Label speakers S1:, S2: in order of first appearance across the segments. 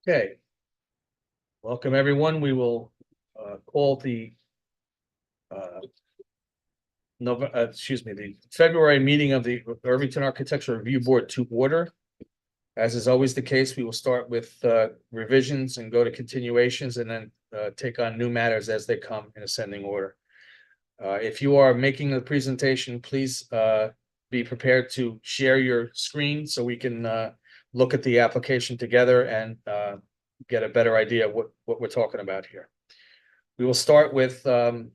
S1: Okay. Welcome, everyone. We will call the the February meeting of the Irvington Architectural Review Board to order. As is always the case, we will start with revisions and go to continuations and then take on new matters as they come in ascending order. If you are making the presentation, please be prepared to share your screen so we can look at the application together and get a better idea of what we're talking about here. We will start with the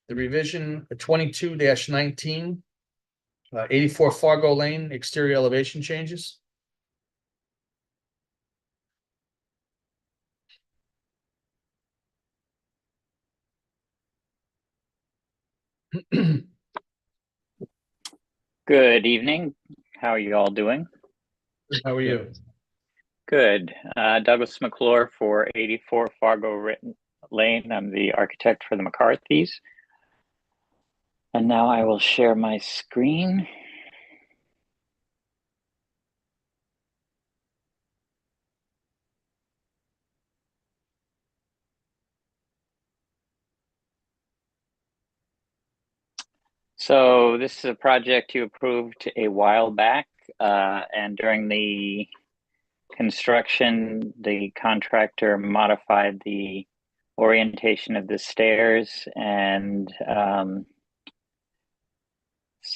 S1: revision 22-19, 84 Fargo Lane, exterior elevation changes.
S2: Good evening. How are you all doing?
S1: How are you?
S2: Good. Douglas McClure for 84 Fargo Lane. I'm the architect for the McCarthys. And now I will share my screen. So this is a project you approved a while back, and during the construction, the contractor modified the orientation of the stairs and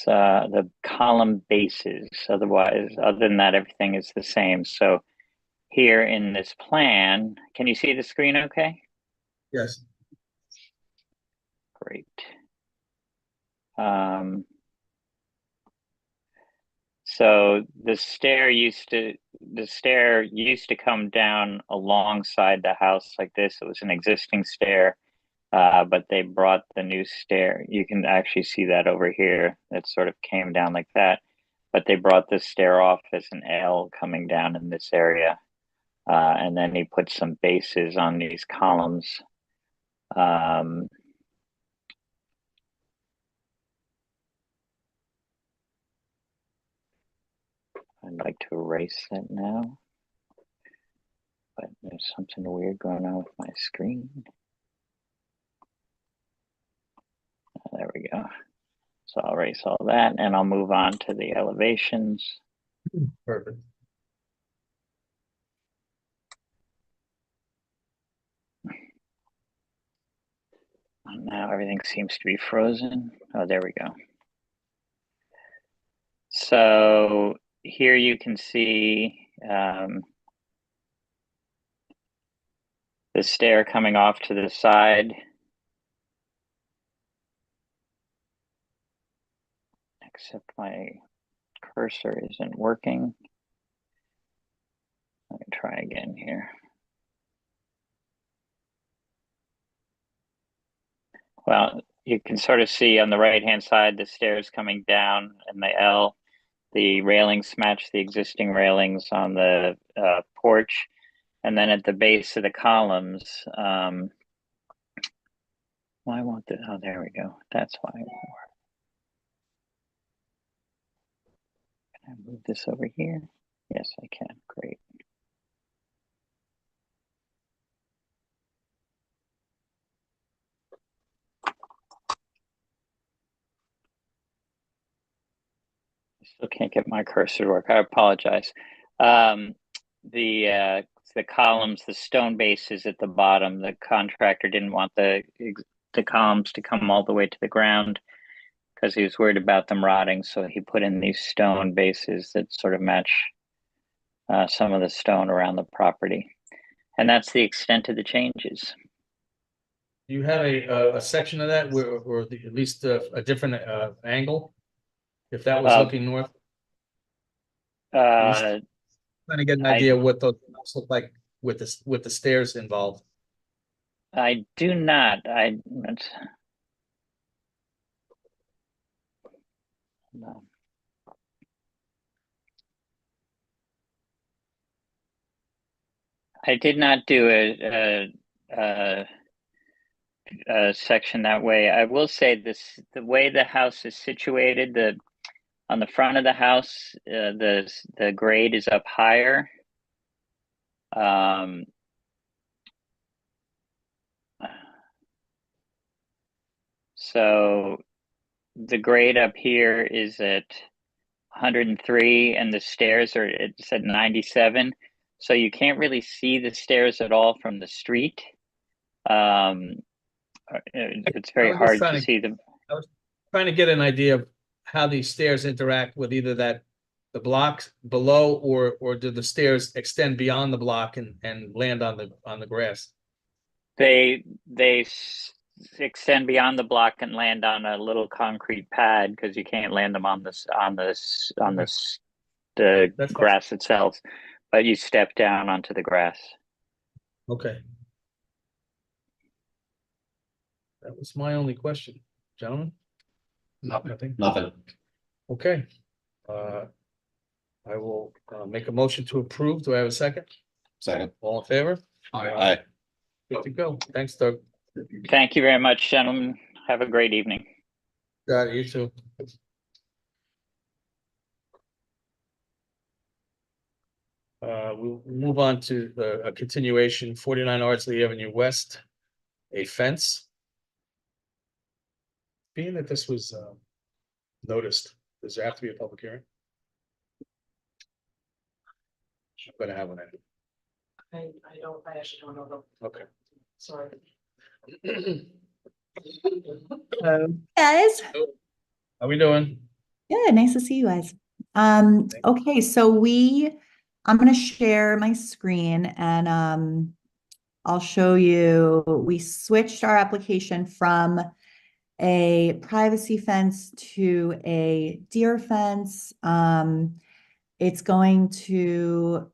S2: the column bases. Other than that, everything is the same. So here in this plan, can you see the screen okay?
S1: Yes.
S2: Great. So the stair used to come down alongside the house like this. It was an existing stair, but they brought the new stair. You can actually see that over here. It sort of came down like that, but they brought the stair off as an L coming down in this area. And then he put some bases on these columns. I'd like to erase that now, but there's something weird going on with my screen. There we go. So I'll erase all that and I'll move on to the elevations.
S1: Perfect.
S2: Now everything seems to be frozen. Oh, there we go. So here you can see the stair coming off to the side. Except my cursor isn't working. Let me try again here. Well, you can sort of see on the right-hand side, the stairs coming down and the L. The railings match the existing railings on the porch. And then at the base of the columns, well, I want the, oh, there we go. That's why. Can I move this over here? Yes, I can. Great. Still can't get my cursor to work. I apologize. The columns, the stone bases at the bottom, the contractor didn't want the columns to come all the way to the ground because he was worried about them rotting. So he put in these stone bases that sort of match some of the stone around the property. And that's the extent of the changes.
S1: Do you have a section of that where, or at least a different angle? If that was looking north? Trying to get an idea of what those look like with the stairs involved.
S2: I do not. No. I did not do a section that way. I will say this: the way the house is situated, on the front of the house, the grade is up higher. So the grade up here is at 103 and the stairs are, it's at 97. So you can't really see the stairs at all from the street. It's
S1: I
S2: very
S1: was just
S2: hard to
S1: trying
S2: see them.
S1: I was trying to get an idea of how these stairs interact with either the blocks below, or do the stairs extend beyond the block and land on the grass?
S2: They extend beyond the block and land on a little concrete pad because you can't land them on the
S1: That's fine.
S2: grass itself, but you step down onto the grass.
S1: Okay. That was my only question, gentlemen. Nothing.
S3: Nothing.
S1: Okay. I will make a motion to approve. Do I have a second?
S3: Second.
S1: All in favor?
S3: Aye.
S1: Good to go. Thanks, Doug.
S2: Thank you very much, gentlemen. Have a great evening.
S1: Got it, you too. We'll move on to a continuation, 49 Ardsley Avenue West, a fence. Being that this was noticed, does there have to be a public hearing? I'm gonna have one.
S4: I actually don't know them,
S1: Okay.
S4: sorry.
S5: Guys,
S1: How we doing?
S5: good, nice to see you guys. Okay, so I'm gonna share my screen and I'll show you, we switched our application from a privacy fence to a deer fence. It's going to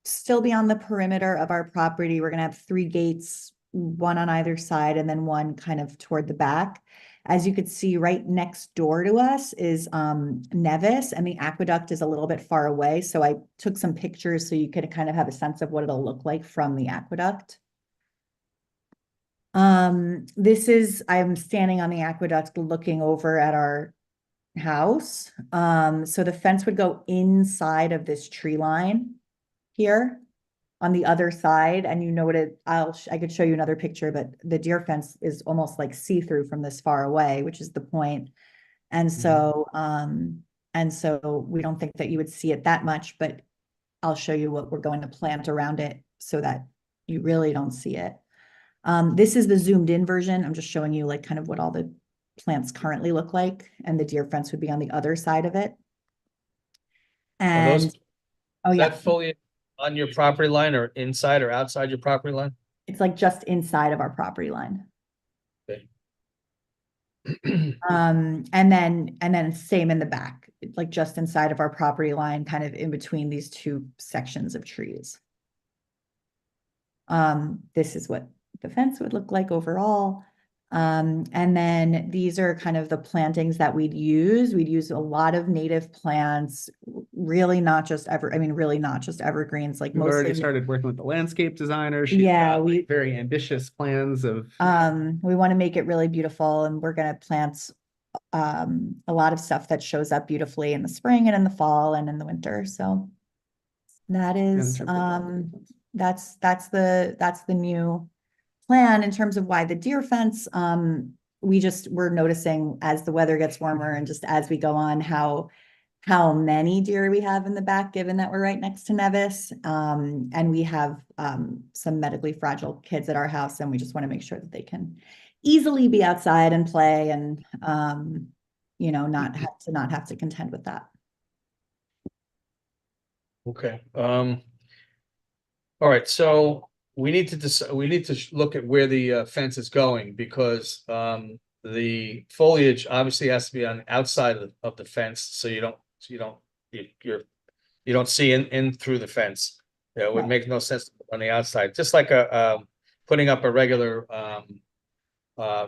S5: still be on the perimeter of our property. We're gonna have 3 gates, one on either side and then one kind of toward the back. As you could see, right next door to us is Nevis, and the aqueduct is a little bit far away. So I took some pictures so you could kind of have a sense of what it'll look like from the aqueduct. I'm standing on the aqueduct looking over at our house. So the fence would go inside of this tree line here on the other side, and you know what I could show you another picture, but the deer fence is almost like see-through from this far away, which is the point. And so, we don't think that you would see it that much, but I'll show you what we're going to plant around it so that you really don't see it. This is the zoomed in version. I'm just showing you like kind of what all the plants currently look like, and the deer fence would be on the other side of it. And,
S1: Is that fully on your property line, or inside or outside your property line?
S5: it's like just inside of our property line.
S1: Okay.
S5: And then same in the back, like just inside of our property line, kind of in between these 2 sections of trees. This is what the fence would look like overall. And then these are kind of the plantings that we'd use. We'd use a lot of native plants, really not just evergreens, like
S6: We've already
S5: mostly.
S6: started working with the landscape designer. She's
S5: Yeah,
S6: got, like,
S5: we-
S6: very ambitious plans of.
S5: We want to make it really beautiful, and we're going to plant a lot of stuff that shows up beautifully in the spring and in the fall and in the winter. So that is that's the new plan in terms of why the deer fence. We're noticing as the weather gets warmer and just as we go on how many deer we have in the back, given that we're right next to Nevis. And we have some medically fragile kids at our house, and we just want to make sure that they can easily be outside and play and not have to contend with that.
S1: Okay, all right, so we need to look at where the fence is going, because the foliage obviously has to be on the outside of the fence, so you don't see in through the fence. Yeah, it would
S5: Right.
S1: make no sense on the outside, just like putting up a regular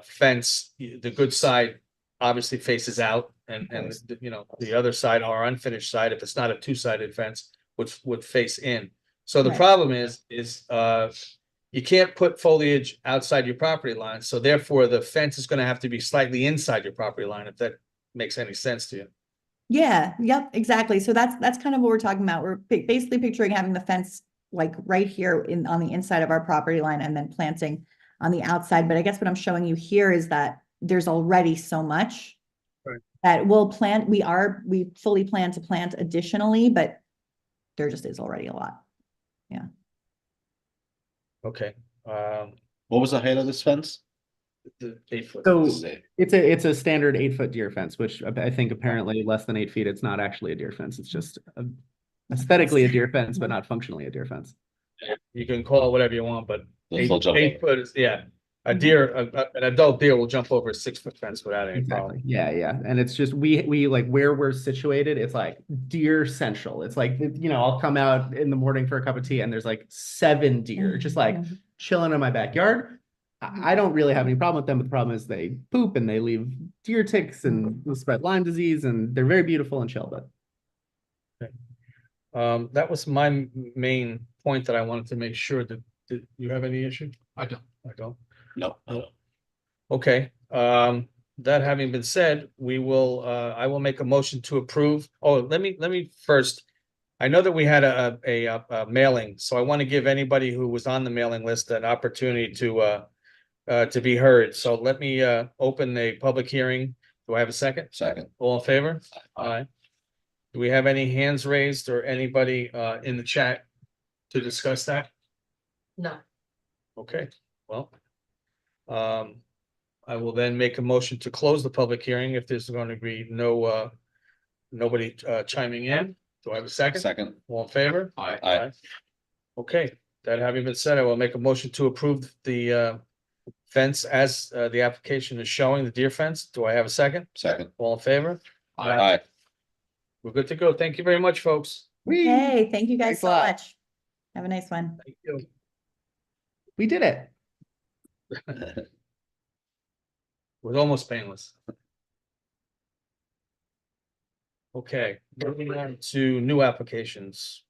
S1: fence. The good side obviously faces out, and the other side, our unfinished side, if it's not a 2-sided fence, would face in. So the
S5: Right.
S1: problem is you can't put foliage outside your property line, so therefore the fence is gonna have to be slightly inside your property line, if that makes any sense to you.
S5: Yeah, yep, exactly. So that's kind of what we're talking about. We're basically picturing having the fence like right here on the inside of our property line and then planting on the outside. But I guess what I'm showing you here is that there's already so much
S1: Right.
S5: that we fully plan to plant additionally, but there just is already a lot.
S1: Okay,
S3: What was the height of this fence?
S1: the 8 foot.
S6: So
S3: Say.
S6: it's a standard 8-foot deer fence, which I think apparently less than 8 feet, it's not actually a deer fence. It's just aesthetically a deer fence, but not functionally a deer fence.
S1: You can call it whatever you want, but
S3: They'll jump
S1: 8 foot is, yeah. A deer, an adult deer will jump over a 6 foot fence without any problem.
S6: Exactly. Yeah, yeah. And it's just we like where we're situated, it's like deer central. It's like, you know, I'll come out in the morning for a cup of tea and there's like 7 deer just like chilling in my backyard. I don't really have any problem with them, but the problem is they poop and they leave deer ticks and spread Lyme disease, and they're very beautiful and chill, but
S1: That was my main point that I wanted to make sure that, did you have any issue? I don't.
S3: No.
S1: Okay, that having been said, I will make a motion to approve. Oh, let me first. I know that we had a mailing, so I want to give anybody who was on the mailing list an opportunity to be heard. So let me open a public hearing. Do I have a second?
S3: Second.
S1: All in favor?
S3: Aye.
S1: Do we have any hands raised or anybody in the chat to discuss that?
S4: No,
S1: Okay, well. I will then make a motion to close the public hearing if there's going to be nobody chiming in. Do I have a second?
S3: Second.
S1: All in favor?
S3: Aye.
S1: Okay, that having been said, I will make a motion to approve the fence as the application is showing, the deer fence. Do I have a second?
S3: Second.
S1: All in favor?
S3: Aye.
S1: We're good to go. Thank you very much, folks.
S5: Hey, thank you guys
S6: Thanks a
S5: so
S6: lot.
S5: much. Have a nice one.
S1: Thank you.
S6: we did it.
S1: It was almost painless. Okay, moving on to new applications.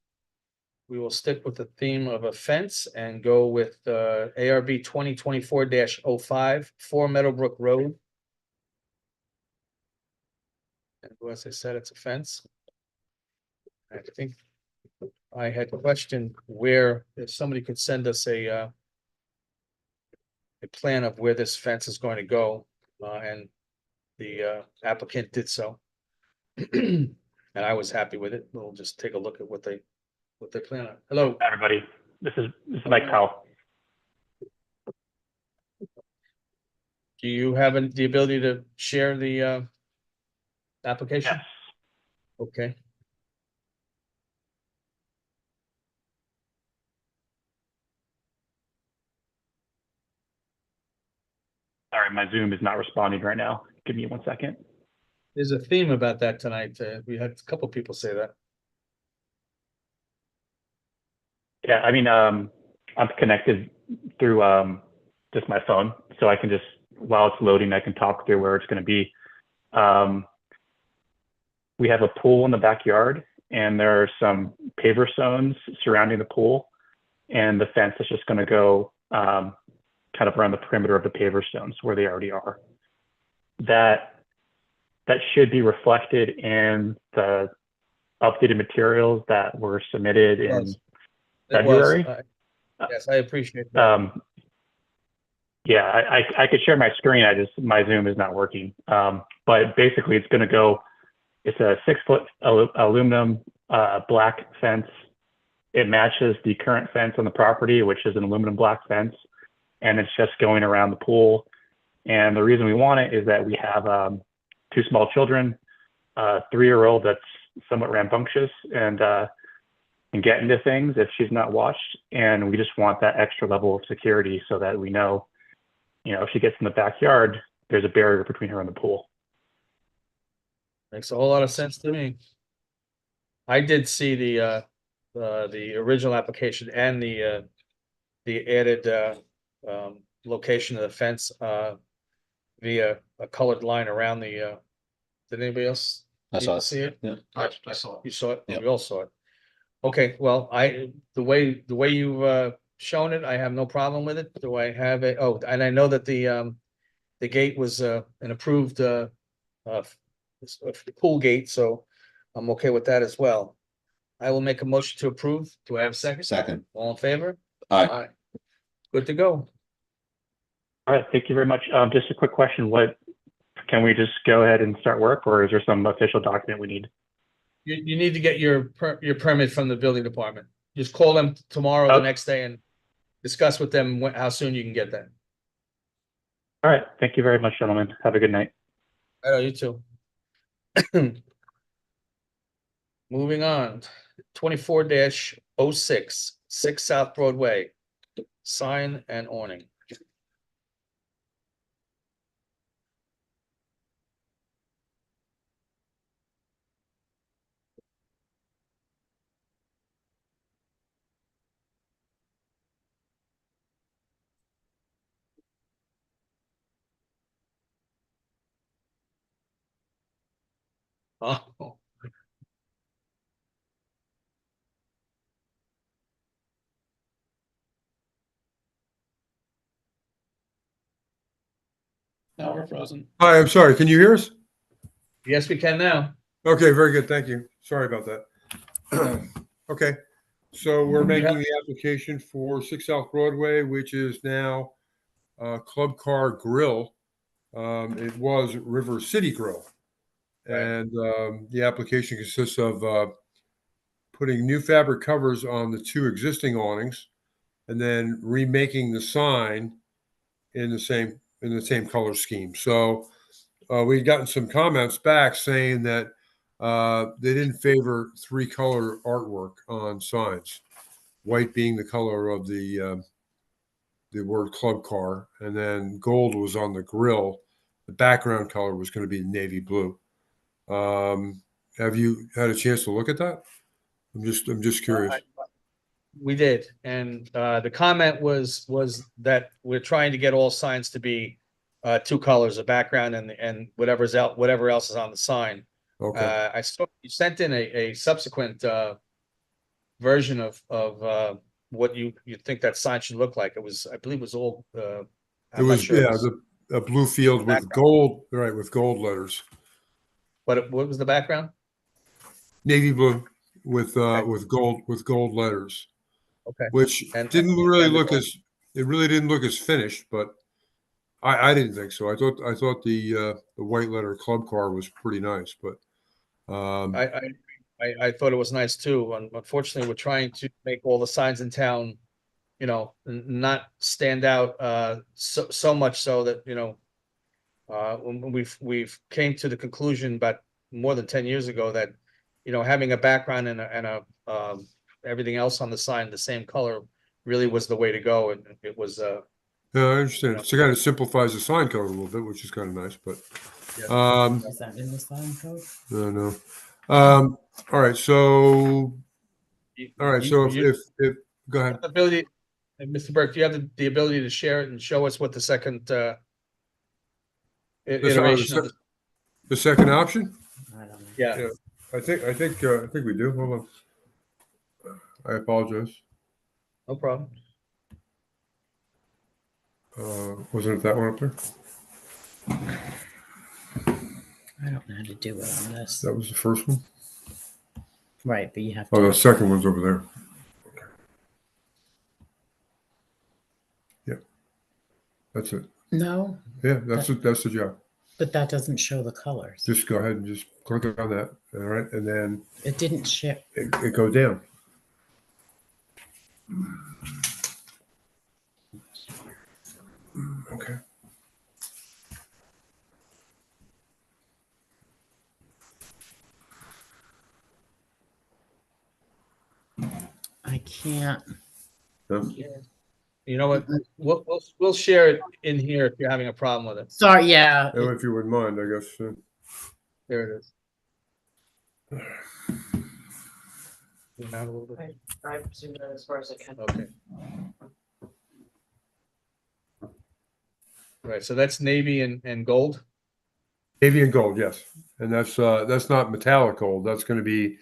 S1: We will stick with the theme of a fence and go with ARB 2024-05, 4 Meadowbrook Road. And as I said, it's a fence. I think I had questioned where, if somebody could send us a plan of where this fence is going to go, and the applicant did so. And I was happy with it. We'll just take a look at what they plan on. Hello,
S7: Everybody, this is Mike Powell.
S1: do you have the ability to share the application?
S7: Yes.
S1: Okay,
S7: Sorry, my Zoom is not responding right now. Give me 1 second.
S1: there's a theme about that tonight. We had a couple people say that.
S7: Yeah, I mean, I'm connected through just my phone, so I can just, while it's loading, I can talk through where it's going to be. We have a pool in the backyard, and there are some paver stones surrounding the pool, and the fence is just going to go kind of around the perimeter of the paver stones where they already are. That should be reflected in the updated materials that were submitted in
S1: It was.
S7: February.
S1: Yes, I appreciate that.
S7: Yeah, I could share my screen. My Zoom is not working. But basically it's going to go, it's a 6-foot aluminum black fence. It matches the current fence on the property, which is an aluminum black fence. And it's just going around the pool. And the reason we want it is that we have 2 small children, a 3-year-old that's somewhat rambunctious and get into things if she's not watched. And we just want that extra level of security so that we know, if she gets in the backyard, there's a barrier between her and the pool.
S1: Makes a whole lot of sense to me. I did see the original application and the added location of the fence via a colored line around the. Did anybody else
S3: I saw it.
S1: see it?
S3: Yeah.
S1: I saw it. You saw it?
S3: Yeah.
S1: We all saw it. Okay, well, the way you've shown it, I have no problem with it. Do I have and I know that the gate was an approved pool gate, so I'm okay with that as well. I will make a motion to approve. Do I have a second?
S3: Second.
S1: All in favor?
S3: Aye.
S1: Good to go.
S7: All right, thank you very much. Just a quick question. Can we just go ahead and start work, or is there some official document we need?
S1: You need to get your permit from the building department. Just call them tomorrow, or the
S7: Oh.
S1: next day, and discuss with them how soon you can get that.
S7: All right, thank you very much, gentlemen. Have a good night.
S1: I know, you too. Moving on, 24-06, 6 South Broadway, sign and awning. Oh,
S3: Now we're frozen.
S8: Hi, I'm sorry. Can you hear us?
S1: yes, we can now.
S8: Okay, very good. Thank you. Sorry about that. Okay, so we're making the application for 6 South Broadway, which is now Club Car Grill. It was River City Grill.
S1: Right.
S8: And the application consists of putting new fabric covers on the 2 existing awnings and then remaking the sign in the same color scheme. So we've gotten some comments back saying that they didn't favor 3-color artwork on signs, white being the color of the word Club Car, and then gold was on the grill. The background color was going to be navy blue. Have you had a chance to look at that? I'm just curious.
S1: We did, and the comment was that we're trying to get all signs to be 2 colors, a background and whatever else is on the sign.
S8: Okay.
S1: I saw you sent in a subsequent version of what you think that sign should look like. I believe it was all.
S8: It
S1: I'm not
S8: was
S1: sure
S8: a blue field with
S1: background.
S8: gold, right, with gold letters,
S1: What was the background?
S8: navy blue with
S1: Okay.
S8: with gold letters.
S1: Okay.
S8: Which
S1: And-
S8: didn't really
S1: and the
S8: look
S1: gold.
S8: it really didn't look as finished, but I didn't think so. I thought the white letter Club Car was pretty nice, but
S1: I thought it was nice too. Unfortunately, we're trying to make all the signs in town, not stand out so much so that when we've came to the conclusion about more than 10 years ago that having a background and a everything else on the sign the same color really was the way to go, and it was
S8: yeah, I understand.
S1: Yeah.
S8: So it kind of simplifies the sign code a little bit, which is kind of nice. But
S1: Yeah.
S9: Is that in the sign code?
S8: no. All right, so if go ahead.
S1: ability, and Mr. Burke, do you have the ability to share it and show us what the second iteration of
S8: The second option?
S9: I don't know.
S1: yeah.
S8: I think we do. Hold on. I apologize.
S1: No problem.
S8: Wasn't it that one up there?
S9: I don't know how to do it on this.
S8: That was the first one.
S9: Right, but you have
S8: Oh,
S9: to.
S8: the second one's over there. Okay. Yeah, that's it.
S9: No,
S8: Yeah, that's the job.
S9: but that doesn't show the colors.
S8: Just go ahead and just click on that. All right, and then
S9: It didn't ship.
S8: it goes down. Okay.
S9: I can't.
S8: No?
S1: You know what? We'll share it in here if you're having a problem with it.
S9: Sorry, yeah.
S8: Oh, if you wouldn't mind, I guess.
S1: There it is. Zoom out a little bit.
S4: I zoomed in as far as I can.
S1: Okay. Right, so that's navy and gold.
S8: Navy and gold, yes, and that's not metallic gold. That's going to be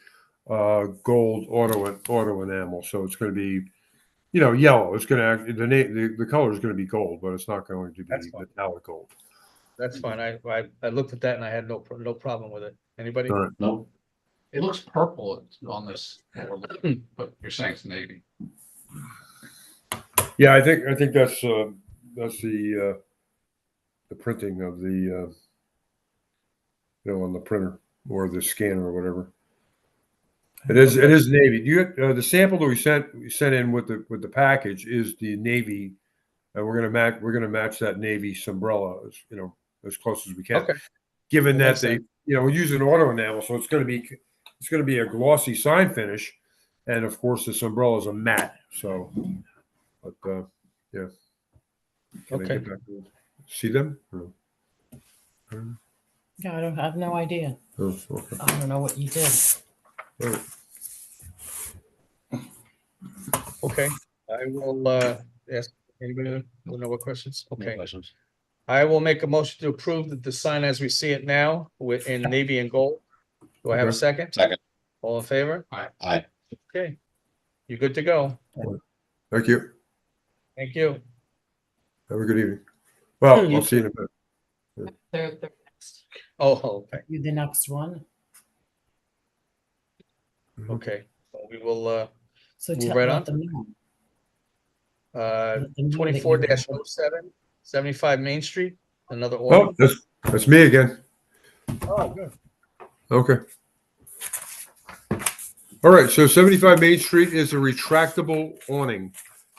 S8: gold auto enamel. So it's going to be, yellow. It's going to the color is going to be gold, but it's not going to be
S1: That's fine.
S8: metallic gold.
S1: That's fine. I looked at that and I had no problem with it. Anybody?
S8: All right.
S3: No,
S10: It looks purple on this, but you're saying it's navy.
S8: Yeah, I think that's the printing of the on the printer or the scanner or whatever. It is navy. The sample that we sent in with the package is the navy, and we're gonna match that navy Sunbrella as close as we can.
S1: Okay.
S8: Given
S1: That
S8: that
S1: makes
S8: we're using auto enamel, so it's gonna be a glossy sign finish, and of course the Sunbrella is a matte. So, but yeah. Can I
S1: Okay.
S8: get back to see them? No.
S9: Yeah, I have no idea.
S8: Oh, okay.
S9: I don't know what you did.
S8: All right.
S1: Okay, I will ask anybody will know what questions?
S3: no
S1: Okay,
S3: questions.
S1: I will make a motion to approve the sign as we see it now in navy and gold. Do I have a
S8: Okay.
S1: second?
S3: Second.
S1: All in favor?
S3: Aye.
S1: Okay, you're good to go.
S8: Thank you.
S1: Thank you.
S8: Have a good evening. Well,
S1: You
S8: I'll see you in a bit.
S4: They're next.
S1: Oh, okay,
S9: You the next one.
S1: okay. Well, we will,
S9: So
S1: Move
S9: tell
S1: right
S9: about
S1: on.
S9: the map.
S1: uh,
S9: The map that you
S1: 24-07, 75 Main Street, another
S8: Oh,
S1: order.
S8: that's me again.
S1: Oh, good.
S8: Okay. All right, so 75 Main Street is a retractable awning,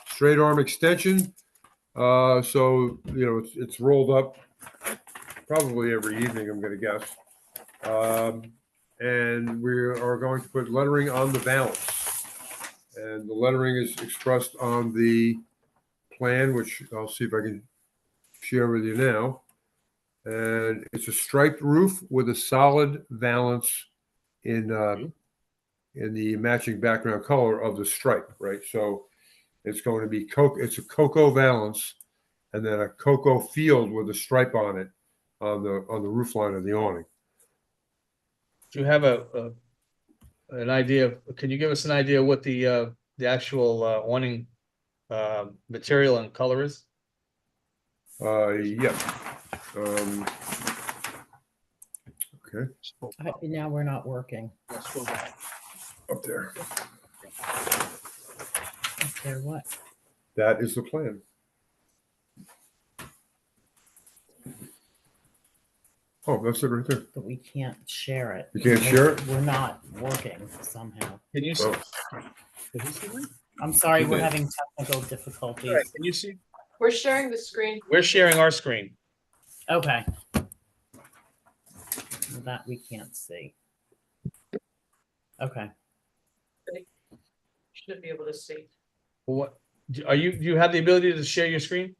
S8: straight arm extension. So it's rolled up probably every evening, I'm going to guess. And we are going to put lettering on the valance, and the lettering is expressed on the plan, which I'll see if I can share with you now. And it's a striped roof with a solid valance in the matching background color of the stripe, right? So it's going to be it's a cocoa valance, and then a cocoa field with a stripe on it on the roof line of the awning.
S1: Do you have an idea? Can you give us an idea what the actual awning material and color is?
S8: Yeah. Okay,
S9: Now we're not working.
S8: up there.
S9: Okay, what?
S8: That is the plan. Oh, that's it right there.
S9: But we can't share it.
S8: You can't share it?
S9: We're not working somehow.
S1: Can you see?
S8: Oh.
S1: Can you see that?
S9: I'm sorry, we're
S3: Okay.
S9: having technical difficulties.
S1: All right, can you see?
S4: We're sharing the screen.
S1: We're sharing our screen.
S9: Okay. Well, that we can't see. Okay.
S4: Should be able to see.
S1: What do you have the ability to share your screen?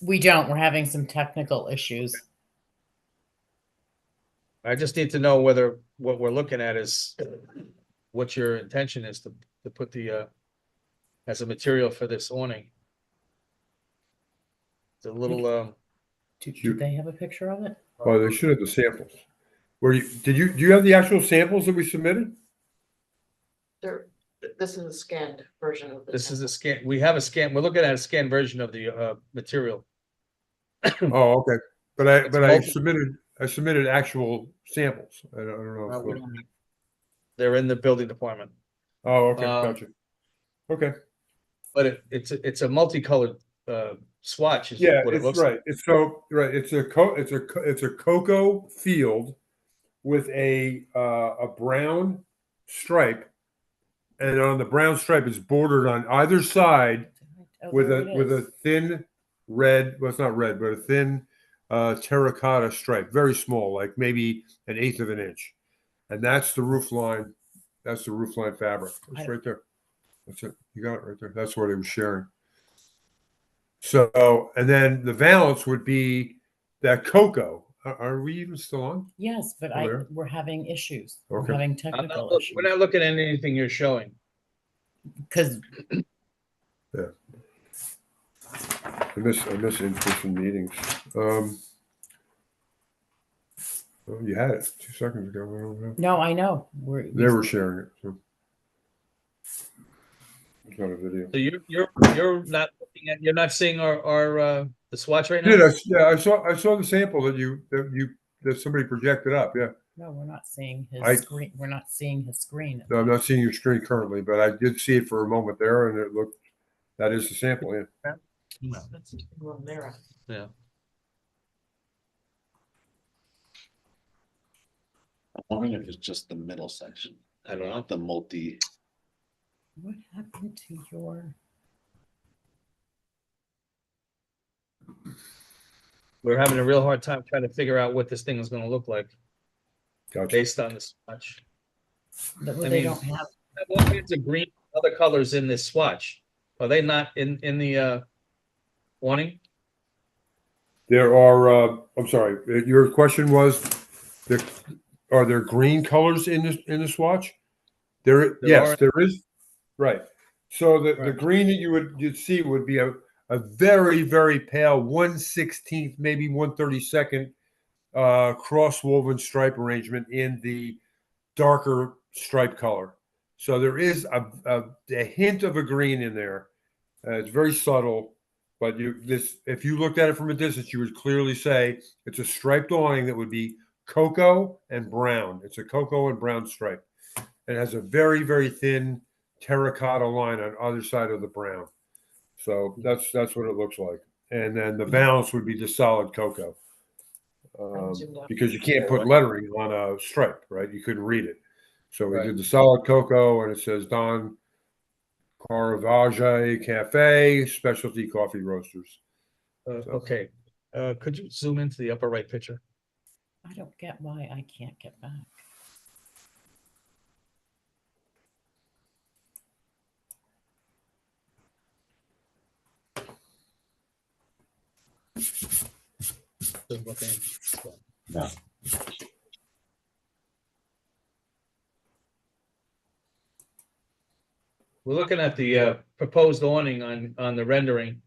S9: We don't. We're having some technical issues.
S1: I just need to know whether what we're looking at is what your intention is to put the as a material for this awning. It's a little
S9: Do they have a picture of it?
S8: Oh, they should have the samples. Do you have the actual samples that we submitted?
S4: This is the scanned version of
S1: this is a scan. We have a scan. We're looking at a scanned version of the material.
S8: Oh, okay. But I
S1: multiple.
S8: submitted actual samples. I don't know.
S1: We don't have- They're in the building department,
S8: Oh, okay,
S1: Um,
S8: gotcha. Okay.
S1: but it's a multicolored swatch. Is
S8: Yeah,
S1: what it
S8: it's
S1: looks
S8: right. It's so right. It's a cocoa field with a brown stripe, and on the brown stripe is bordered on either side
S9: Oh,
S8: with
S9: there it
S8: a
S9: is.
S8: thin red. Well, it's not red, but a thin terracotta stripe, very small, like maybe 1/8 of an inch, and that's the roof line. That's the roof line fabric. It's right there. That's it. You got it right there. That's what he was sharing. So, and then the valance would be that cocoa. Are we even still on?
S9: Yes, but
S8: Where?
S9: we're having issues.
S8: Okay.
S9: We're having
S1: I'm
S9: technical
S1: not,
S9: issues.
S1: we're not looking at anything you're showing.
S9: Because
S8: I miss in-person meetings. Oh, you had it 2 seconds ago. I don't know.
S9: no, I know.
S8: They were sharing it. So. It's not a video.
S1: So you're not looking at, you're not seeing our the the swatch right
S8: Did
S1: now?
S8: yeah, I saw the sample that somebody projected up, yeah.
S9: No, we're not seeing
S8: I-
S9: his screen. We're not seeing his screen.
S8: No, I'm not seeing your screen currently, but I did see it for a moment there and it looked, that is the sample, yeah.
S4: That's one there.
S1: Yeah.
S3: I'm wondering if it's just the middle section. I don't know, the multi.
S9: What happened to your?
S1: We're having a real hard time trying to figure out what this thing is gonna look like
S8: Gotcha.
S1: based on the swatch.
S9: That
S1: I
S9: they
S1: mean-
S9: don't have.
S1: All kinds of green, other colors in this swatch. Are they not in the warning?
S8: There are, I'm sorry, your question was, are there green colors in the swatch?
S1: There
S8: Yes,
S1: are.
S8: there is. Right. So the
S1: Right.
S8: green that you'd see would be a very, very pale 1/16, maybe 1/32 cross woven stripe arrangement in the darker stripe color. So there is a hint of a green in there. It's very subtle, but if you looked at it from a distance, you would clearly say it's a striped awning that would be cocoa and brown. It's a cocoa and brown stripe. It has a very, very thin terracotta line on either side of the brown. So that's what it looks like. And then the balance would be the solid cocoa. Because you can't put lettering on a stripe, right? You couldn't read it. So we
S1: Right.
S8: did the solid cocoa and it says Don Caravaggio Cafe, specialty coffee roasters.
S1: Okay, could you zoom into the upper right picture?
S9: I don't get why I can't get back.
S1: Just looking.
S3: No.
S1: We're looking at the proposed awning on the rendering.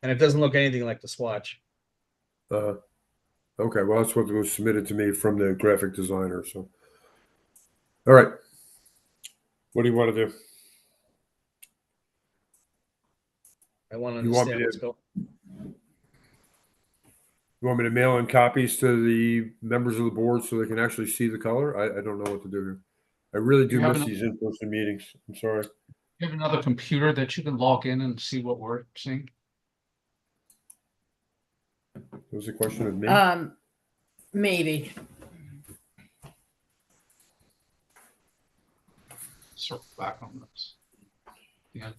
S1: And it doesn't look anything like the swatch.
S8: Okay, well, that's what was submitted to me from the graphic designer. So, all right, what do you want to do?
S1: I want to
S8: You want me
S1: understand
S8: to-
S1: what's going.
S8: You want me to mail in copies to the members of the board so they can actually see the color? I don't know what to do here. I really do
S10: You have
S8: miss
S10: an-
S8: these in-person meetings. I'm sorry.
S10: You have another computer that you can log in and see what we're seeing?
S8: It was a question of me.
S9: Maybe.
S10: Circle back on this. Yeah.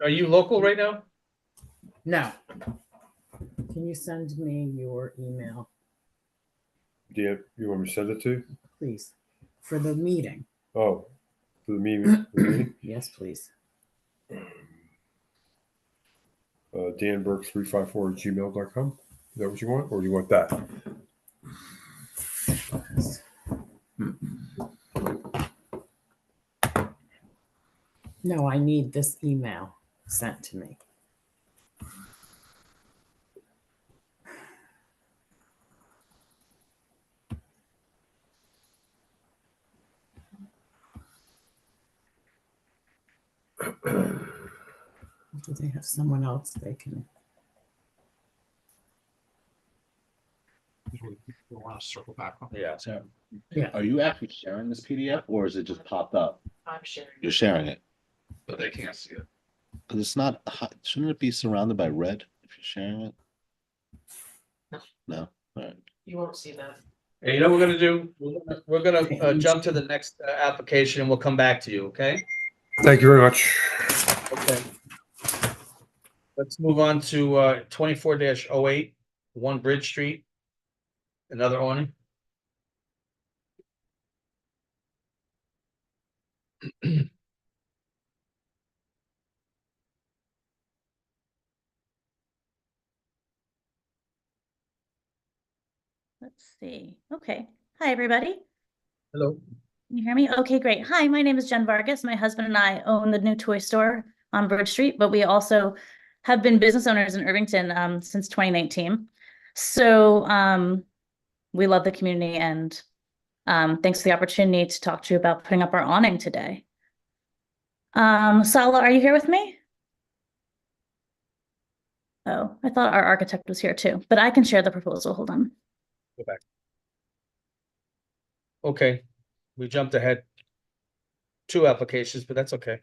S1: Are you local right now?
S9: No. Can you send me your email,
S8: Do you want me to send it to you?
S9: please, for the meeting?
S8: Oh, for the meeting. the meeting?
S9: Yes, please.
S8: danburke354@gmail.com. Is that what you want? Or do you want that?
S9: No, I need this email sent to me. Do they have someone else they can?
S10: We want to circle back on.
S1: Yeah.
S3: Are you actually sharing this PDF or is it just popped up?
S4: I'm sharing.
S3: You're sharing it.
S10: But they can't see it.
S3: Because it's not, shouldn't it be surrounded by red if you're sharing it?
S4: No.
S3: No? All right.
S4: You won't see that.
S1: Hey, you know what we're gonna do? We're gonna jump to the next application and we'll come back to you, okay?
S8: Thank you very much.
S1: Okay. Let's move on to 24-08, 1 Bridge Street. Another awning.
S11: Let's see. Okay. Hi, everybody.
S1: Hello.
S11: Can you hear me? Okay, great. Hi, my name is Jen Vargas. My husband and I own the new toy store on Bridge Street, but we also have been business owners in Irvington since 2019. So we love the community and thanks for the opportunity to talk to you about putting up our awning today. Sala, are you here with me? Oh, I thought our architect was here too, but I can share the proposal. Hold on.
S1: Go back. Okay, we jumped ahead 2 applications, but that's okay.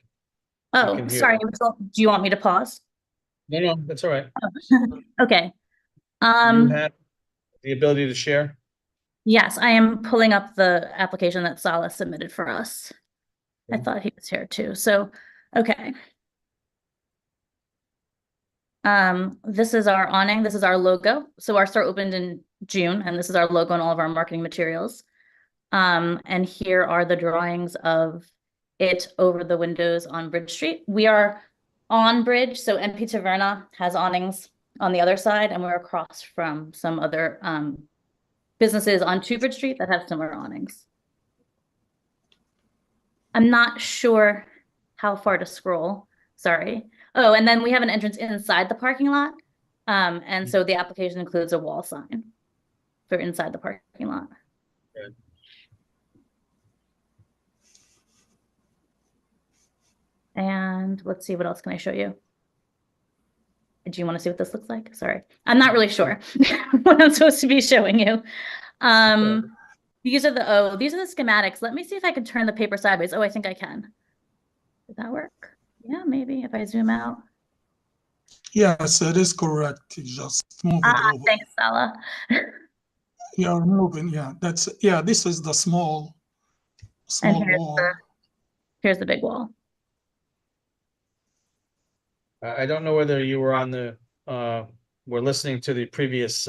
S11: Oh,
S1: can hear
S11: sorry.
S1: them.
S11: Do you want me to pause?
S1: No, that's all right.
S11: Okay.
S1: You
S11: Um,
S1: have the ability to share?
S11: yes, I am pulling up the application that Sala submitted for us. I
S1: Okay.
S11: thought he was here too. So, okay. This is our awning. This is our logo. So our store opened in June, and this is our logo and all of our marketing materials. And here are the drawings of it over the windows on Bridge Street. We are on Bridge, so NP Taverna has awnings on the other side, and we're across from some other businesses on Two Bridge Street that have similar awnings. I'm not sure how far to scroll. Sorry. Oh, and then we have an entrance inside the parking lot. And so the application includes a wall sign for inside the parking lot.
S1: Good.
S11: And let's see, what else can I show you? Do you want to see what this looks like? Sorry, I'm not really sure what I'm supposed to be showing you. These are the schematics. Let me see if I can turn the paper sideways. Oh, I think I can. Does that work? Yeah, maybe if I zoom out.
S12: Yes, it is correct. You just move it over.
S11: Thanks, Sala.
S12: You're moving, yeah. This is the small
S11: And
S12: wall.
S11: here's the big wall.
S1: I don't know whether you were on the, were listening to the previous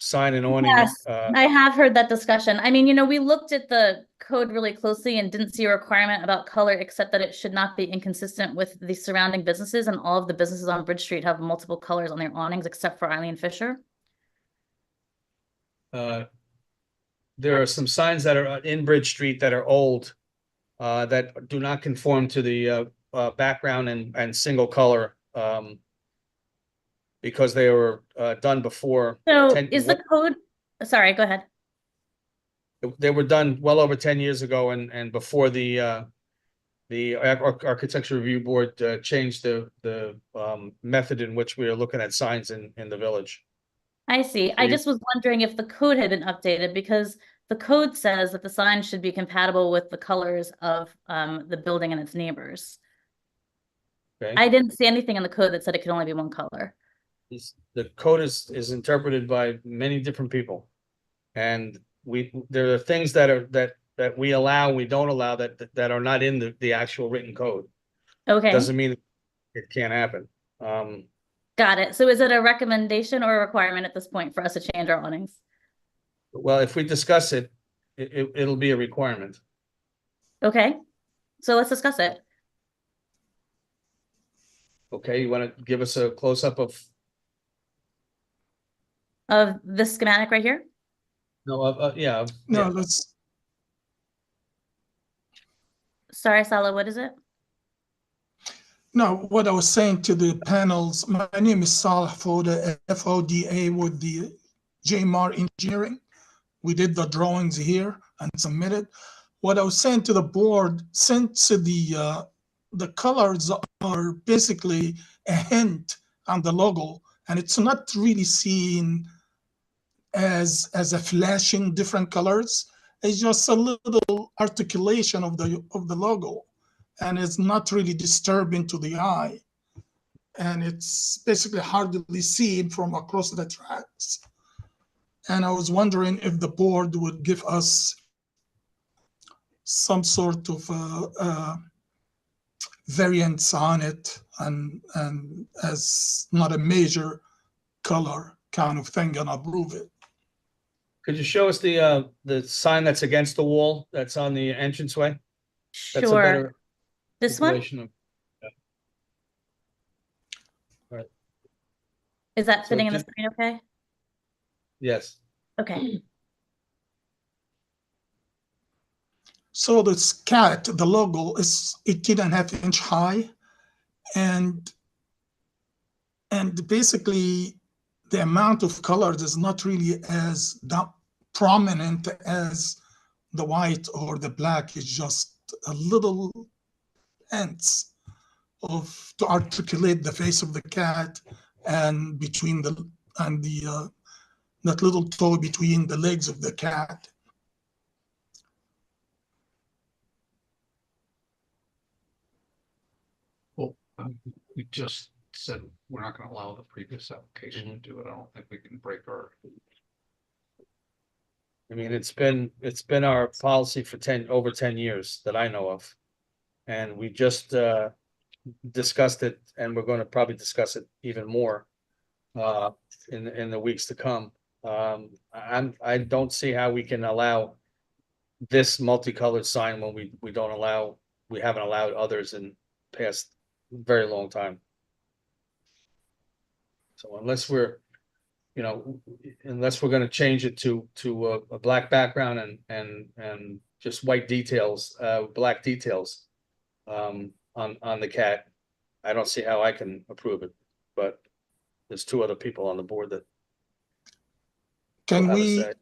S1: sign and awning.
S11: Yes, I have heard that discussion. I mean, we looked at the code really closely and didn't see a requirement about color, except that it should not be inconsistent with the surrounding businesses, and all of the businesses on Bridge Street have multiple colors on their awnings, except for Eileen Fisher.
S1: There are some signs that are in Bridge Street that are old, that do not conform to the background and single color, because they were done before.
S11: So is the code, sorry, go ahead.
S1: They were done well over 10 years ago, and before the Architecture Review Board changed the method in which we are looking at signs in the village.
S11: I see. I just was wondering if the code had been updated, because the code says that the sign should be compatible with the colors of the building and its neighbors.
S1: Okay.
S11: I didn't see anything in the code that said it could only be one color.
S1: The code is interpreted by many different people, and there are things that we allow, we don't allow, that are not in the actual written code.
S11: Okay.
S1: Doesn't mean it can't happen.
S11: Got it. So is it a recommendation or a requirement at this point for us to change our awnings?
S1: Well, if we discuss it, it'll be a requirement.
S11: Okay, so let's discuss it.
S1: Okay, you want to give us a close-up of?
S11: Of this schematic right here?
S1: No, yeah.
S12: No,
S1: yeah.
S12: let's.
S11: Sorry, Sala, what is it?
S12: No, what I was saying to the panels, my name is Salah Foda, FODA with the JMAR Engineering. We did the drawings here and submitted. What I was saying to the board, since the colors are basically a hint on the logo, and it's not really seen as a flashing different colors, it's just a little articulation of the logo, and it's not really disturbing to the eye, and it's basically hardly seen from across the tracks. And I was wondering if the board would give us some sort of variants on it, and as not a major color kind of thing, and approve it.
S1: Could you show us the sign that's against the wall, that's on the entranceway? That's a
S11: Sure.
S1: better
S11: This one?
S1: articulation of- yeah.
S11: Is that
S1: So
S11: fitting in the
S1: just-
S11: screen okay?
S1: Yes.
S11: Okay.
S12: So this cat, the logo is 18.5 inch high, and basically the amount of colors is not really as prominent as the white or the black. It's just a little ends to articulate the face of the cat and between the that little toe between the legs of the cat.
S10: Well, we just said we're not gonna allow the previous application to do it. I don't think we can break our.
S1: I mean, it's been our policy for over 10 years that I know of. And we just discussed it, and we're going to probably discuss it even more in the weeks to come. I don't see how we can allow this multicolored sign when we haven't allowed others in past very long time. So unless we're going to change it to a black background and just white details, black details on the cat, I don't see how I can approve it. But there's two other people on the board that
S12: Can
S1: will have a
S12: we
S1: say.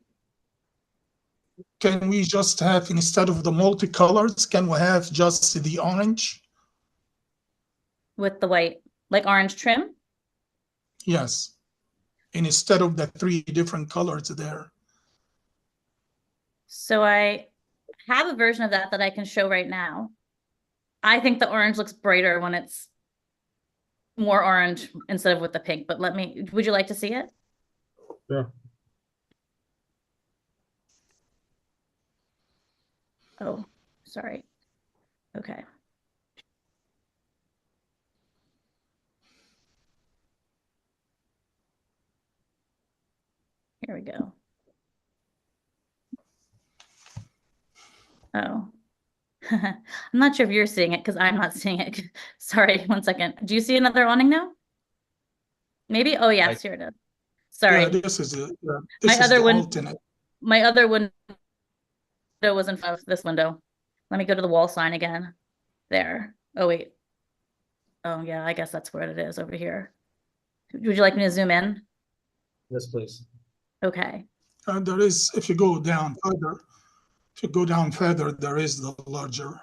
S12: can we just have, instead of the multicolors, can we have just the orange?
S11: With the white, like orange trim?
S12: Yes. Instead of the 3 different colors there.
S11: So I have a version of that I can show right now. I think the orange looks brighter when it's more orange instead of with the pink, but would you like to see it?
S1: Sure.
S11: Oh, sorry. Okay. Here we go. Oh. I'm not sure if you're seeing it because I'm not seeing it. Sorry, one second. Do you see another awning now? Maybe? Oh, yes, here it is. Sorry.
S12: Yeah, this is the alternate.
S11: My other window was in front of this window. Let me go to the wall sign again. There. Oh, wait. Oh, yeah, I guess that's where it is over here. Would you like me to zoom in?
S1: Yes, please.
S11: Okay.
S12: There is, if you go down further, there is the larger.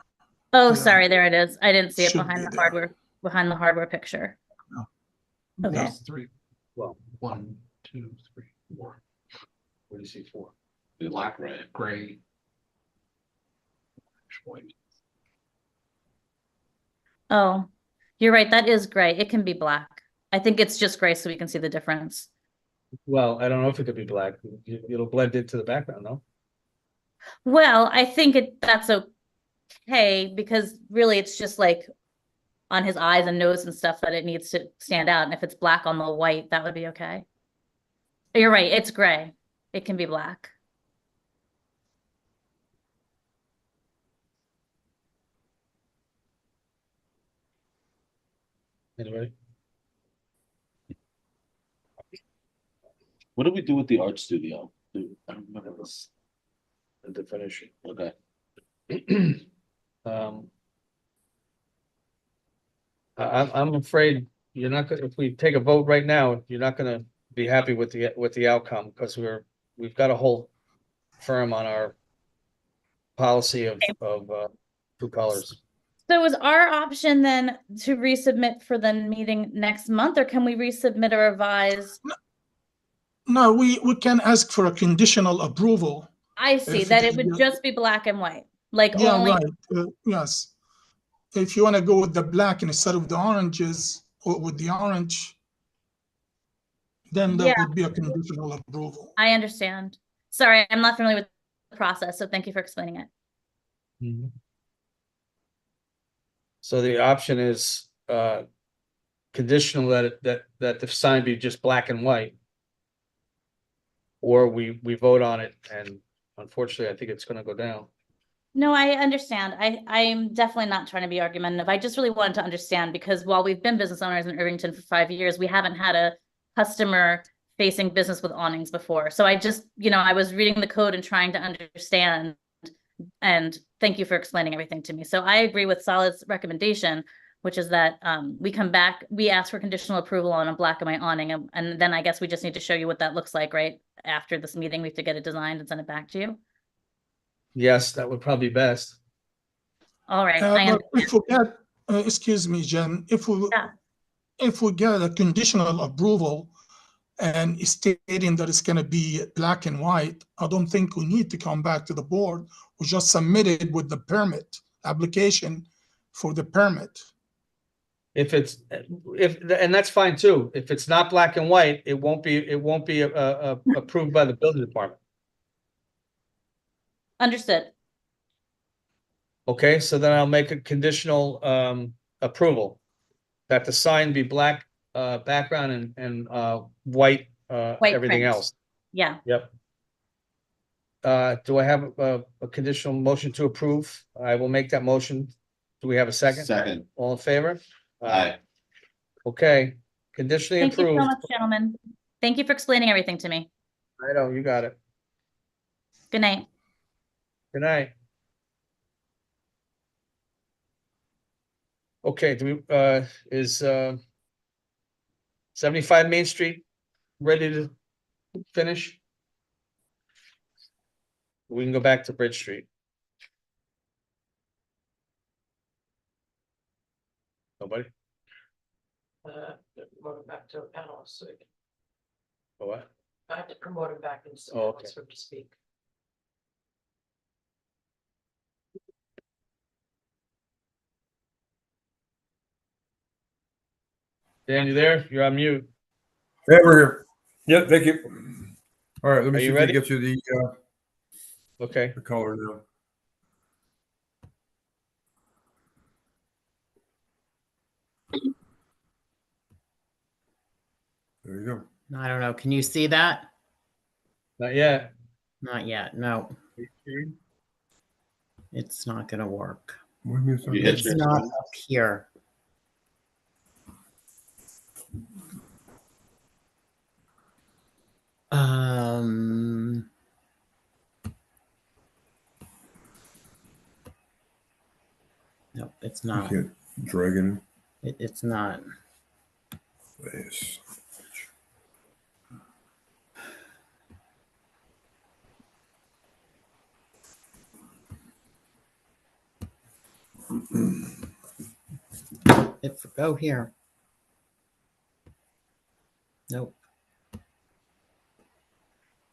S11: Oh,
S12: Yeah.
S11: Sorry, there it is. I didn't see it
S12: Should
S11: behind
S12: be
S11: the
S12: there.
S11: hardware picture.
S12: No.
S11: Okay.
S10: There's 3.
S1: Well,
S10: 1, 2, 3, 4.
S1: what do you see for?
S10: The black, red, gray. White.
S11: Oh, you're right. That is gray. It can be black. I think it's just gray so we can see the difference.
S1: Well, I don't know if it could be black. It'll blend into the background, no?
S11: Well, I think that's okay because really it's just like on his eyes and nose and stuff that it needs to stand out. And if it's black on the white, that would be okay. You're right. It's gray. It can be black.
S1: Anybody?
S3: What do we do with the art studio? I don't remember this.
S1: The definition.
S3: Okay.
S1: I'm afraid you're not gonna, if we take a vote right now, you're not gonna be happy with the outcome because we've got a whole firm on our policy of 2 colors.
S11: So is our option then to resubmit for the meeting next month, or can we resubmit a revised?
S12: No, we can ask for a conditional approval.
S11: I see
S12: If
S11: that it
S12: the-
S11: would just be black and white, like
S12: Yeah,
S11: only.
S12: right. Yes. If you want to go with the black instead of the oranges, or with the orange, then that
S11: Yeah.
S12: would be a conditional approval.
S11: I understand. Sorry, I'm not familiar with the process, so thank you for explaining it.
S1: So the option is conditional that the sign be just black and white. Or we vote on it, and unfortunately, I think it's gonna go down.
S11: No, I understand. I'm definitely not trying to be argumentative. I just really wanted to understand because while we've been business owners in Irvington for 5 years, we haven't had a customer facing business with awnings before. So I just, I was reading the code and trying to understand. And thank you for explaining everything to me. So I agree with Salah's recommendation, which is that we come back, we ask for conditional approval on a black and white awning, and then I guess we just need to show you what that looks like, right? After this meeting, we have to get it designed and send it back to you.
S1: Yes, that would probably be best.
S11: All right.
S12: But excuse me, Jen,
S11: Yeah.
S12: if we get a conditional approval and stating that it's gonna be black and white, I don't think we need to come back to the board. We just submit it with the permit application for the permit.
S1: If it's, and that's fine too. If it's not black and white, it won't be approved by the building department.
S11: Understood.
S1: Okay, so then I'll make a conditional approval that the sign be black background and white
S11: White
S1: everything
S11: print.
S1: else.
S11: Yeah.
S1: Yep. Do I have a conditional motion to approve? I will make that motion. Do we have a second?
S3: Second.
S1: All in favor?
S3: Aye.
S1: Okay, conditionally
S11: Thank you so
S1: approved.
S11: much, gentlemen. Thank you for explaining everything to me.
S1: I know, you got it.
S11: Good night.
S1: Good night. Okay, do we, is 75 Main Street ready to finish? We can go back to Bridge Street. Nobody?
S4: Promote him back to a panelist, so
S1: Oh, what?
S4: I have to promote him back into
S1: Oh, okay.
S4: for him to speak.
S1: Dan, you there? You're on mute.
S8: Yeah, we're here. Yeah, thank you. All right, let me
S1: Are
S8: see
S1: you
S8: if we
S1: ready?
S8: get to
S1: Okay.
S8: the color now. There you go.
S9: I don't know. Can you see that?
S1: Not yet.
S9: Not yet. No, it's not going to work.
S8: What do you mean it's not
S3: You
S8: there?
S3: hit
S9: It's
S3: your
S9: not
S3: screen?
S9: up here. Um, no, it's
S8: You
S9: not.
S8: can't drag it in.
S9: It's not.
S8: Yes.
S9: Go here. Nope.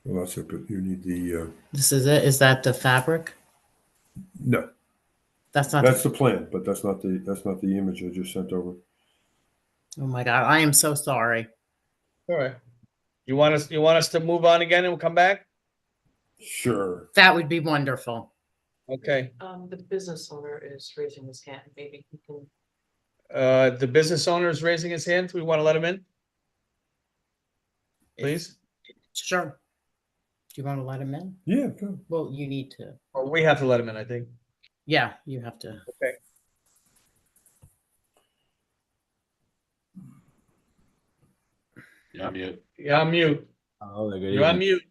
S8: Well, that's it, but you need the,
S9: This is it. Is that the fabric?
S8: no,
S9: That's not.
S8: that's the plan, but that's not the image I just sent over.
S9: Oh my God. I am so sorry.
S1: All right. You want us to move on again and we'll come back?
S8: Sure.
S9: That would be wonderful.
S1: Okay.
S4: The business owner is raising his hand. Maybe he can.
S1: The business owner is raising his hand. We want to let him in, please.
S9: Sure. Do you want to let him in?
S8: Yeah, go.
S9: Well, you need to.
S1: Or we have to let him in, I think.
S9: Yeah, you have to.
S1: Okay.
S3: You're on mute.
S1: Yeah, I'm mute.
S13: Oh, good
S1: You're on
S13: evening.
S1: mute.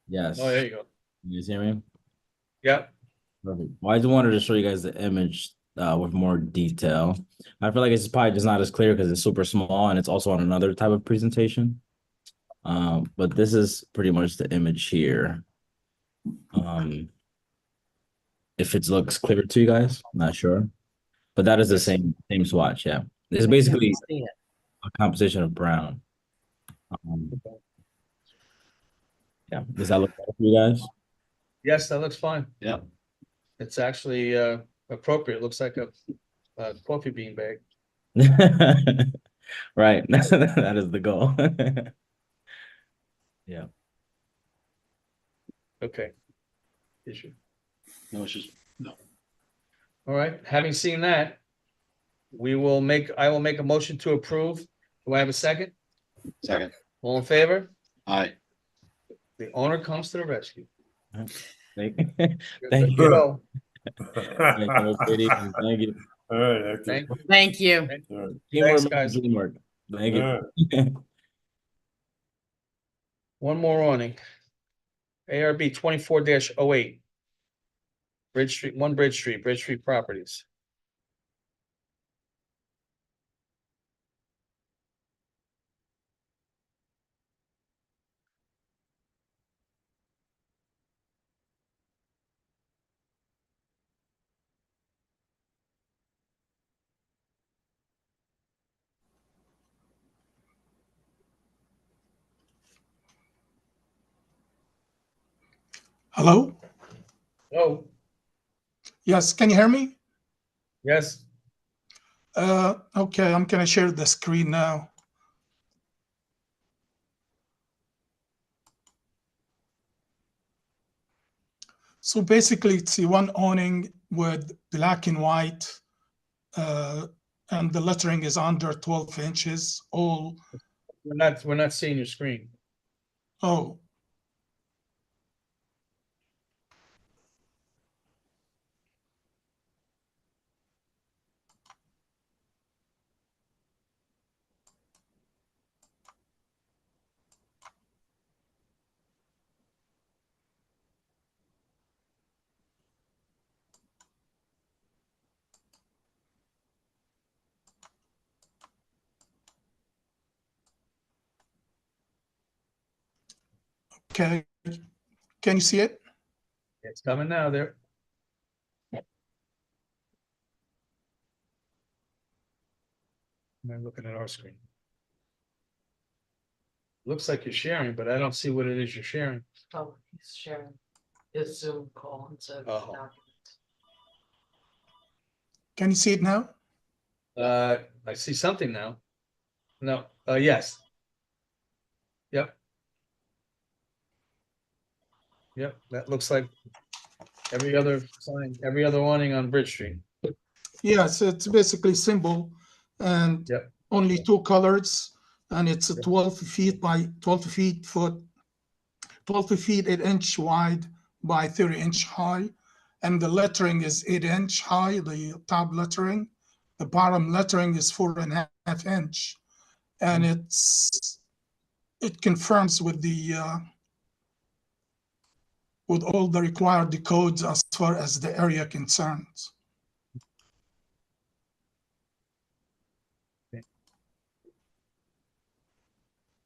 S13: Yes.
S1: Oh, there you go.
S13: You guys hear me?
S1: Yep.
S13: Perfect. Well, I just wanted to show you guys the image with more detail. I feel like it's probably just not as clear because it's super small and it's also on another type of presentation. But this is pretty much the image here. If it looks clear to you guys, I'm not sure. But that is the same swatch, yeah. It's basically
S9: See it.
S13: a composition of brown. Yeah, does that look better for you guys?
S1: Yes, that looks fine.
S3: Yeah.
S1: It's actually appropriate. Looks like a coffee bean bag.
S13: Right. That is the goal. Yeah.
S1: Okay. Issue.
S3: No, it's just, no.
S1: All right. Having seen that, I will make a motion to approve. Do I have a second?
S3: Second.
S1: All in favor?
S3: Aye.
S1: The owner comes to the rescue.
S13: Thank
S1: Good
S13: you.
S1: to go.
S13: Thank you.
S8: All right,
S1: Thank you.
S9: Thank you.
S8: All right.
S1: Thanks,
S13: Teamwork,
S1: guys.
S13: teamwork. Thank
S8: All
S13: you.
S1: One more awning. ARB 24-08. Bridge Street, Bridge Street Properties.
S12: Hello?
S1: Oh,
S12: Yes, can you hear me?
S1: yes.
S12: Okay, I'm gonna share the screen now. So basically, it's the one awning with black and white, and the lettering is under 12 inches, all,
S1: We're not seeing your screen.
S12: oh, okay. Can you see it?
S1: It's coming now there. I'm looking at our screen. Looks like you're sharing, but I don't see what it is you're sharing.
S4: Oh, he's sharing his Zoom call instead of
S1: Oh.
S4: document.
S12: Can you see it now?
S1: I see something now. No, yes. Yep. Yep, that looks like every other sign, every other awning on Bridge Street.
S12: Yes, it's basically simple and
S1: Yep.
S12: only two colors, and it's a 12 feet by 12 feet 8 inch wide by 30-inch high, and the lettering is 8-inch high, the top lettering. The bottom lettering is 4.5 inch, and it confirms with the with all the required codes as far as the area concerns.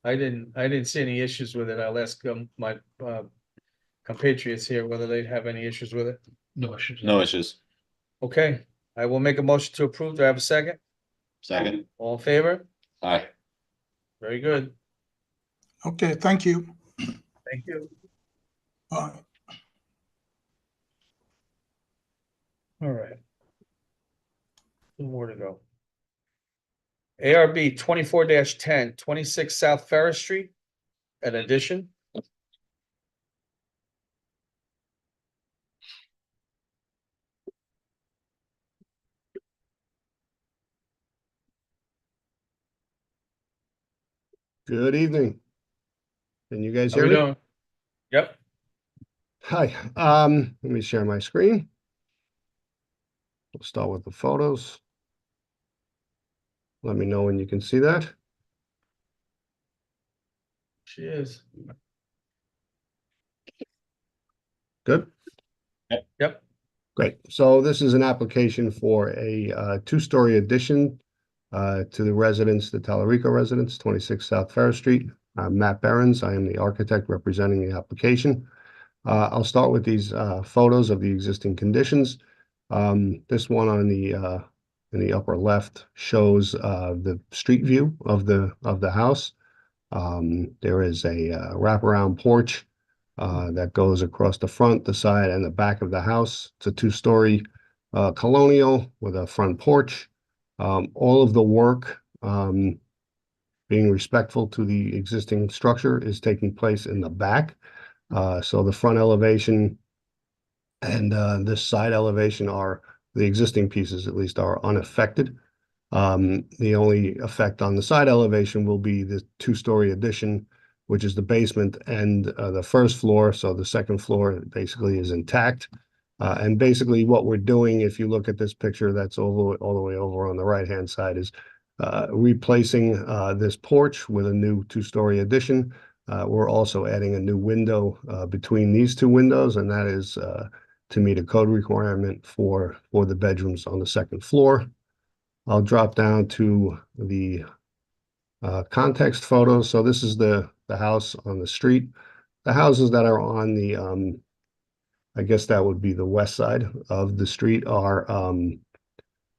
S1: I didn't see any issues with it. I'll ask my compatriots here whether they have any issues with it.
S10: No issues.
S3: No issues.
S1: Okay, I will make a motion to approve. Do I have a second?
S3: Second.
S1: All in favor?
S3: Aye.
S1: Very good.
S12: Okay, thank you.
S1: Thank you.
S12: Bye.
S1: All right. Two more to go. ARB 24-10, 26 South Ferris Street, an addition.
S14: Good evening. Can you guys
S1: How
S14: hear
S1: we
S14: me?
S1: doing? Yep.
S14: Hi, let me share my screen. We'll start with the photos. Let me know when you can see that.
S1: She is.
S14: Good.
S1: Yep.
S14: Great. So this is an application for a two-story addition to the residence, the Tallarico residence, 26 South Ferris Street. I'm Matt Behrens. I am the architect representing the application. I'll start with these photos of the existing conditions. This one on the in the upper left shows the street view of the house. There is a wraparound porch that goes across the front, the side, and the back of the house. It's a two-story colonial with a front porch. All of the work, being respectful to the existing structure, is taking place in the back. So the front elevation and this side elevation are, the existing pieces at least, are unaffected. The only effect on the side elevation will be the two-story addition, which is the basement and the first floor. So the second floor basically is intact. And basically what we're doing, if you look at this picture that's all the way over on the right-hand side, is replacing this porch with a new two-story addition. We're also adding a new window between these two windows, and that is to meet a code requirement for the bedrooms on the second floor. I'll drop down to the context photos. So this is the house on the street. The houses that are on the, I guess that would be the west side of the street, are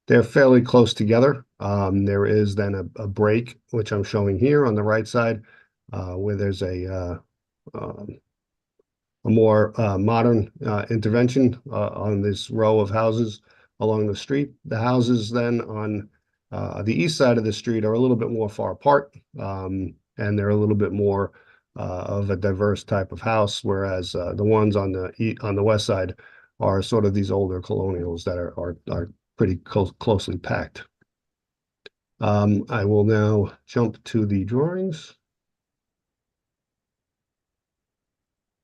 S14: they're fairly close together. There is then a break, which I'm showing here on the right side, where there's a more modern intervention on this row of houses along the street. The houses then on the east side of the street are a little bit more far apart, and they're a little bit more of a diverse type of house, whereas the ones on the west side are sort of these older colonials that are pretty closely packed. I will now jump to the drawings.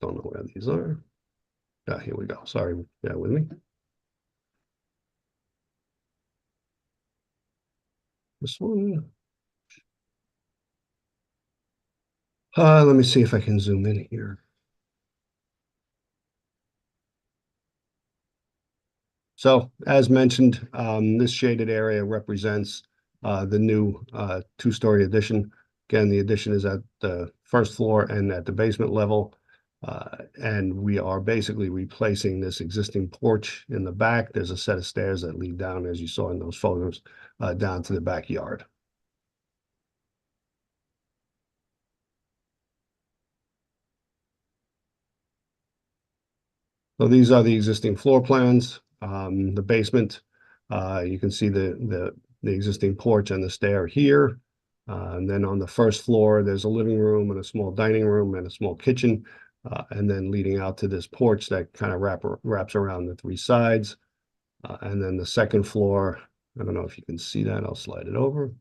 S14: Don't know where these are. Here we go. Sorry, bear with me. This one. Let me see if I can zoom in here. So as mentioned, this shaded area represents the new two-story addition. Again, the addition is at the first floor and at the basement level. And we are basically replacing this existing porch in the back. There's a set of stairs that lead down, as you saw in those photos, down to the backyard. So these are the existing floor plans. The basement, you can see the existing porch and the stair here. And then on the first floor, there's a living room and a small dining room and a small kitchen. And then leading out to this porch that kind of wraps around the three sides. And then the second floor, I don't know if you can see that, I'll slide it over.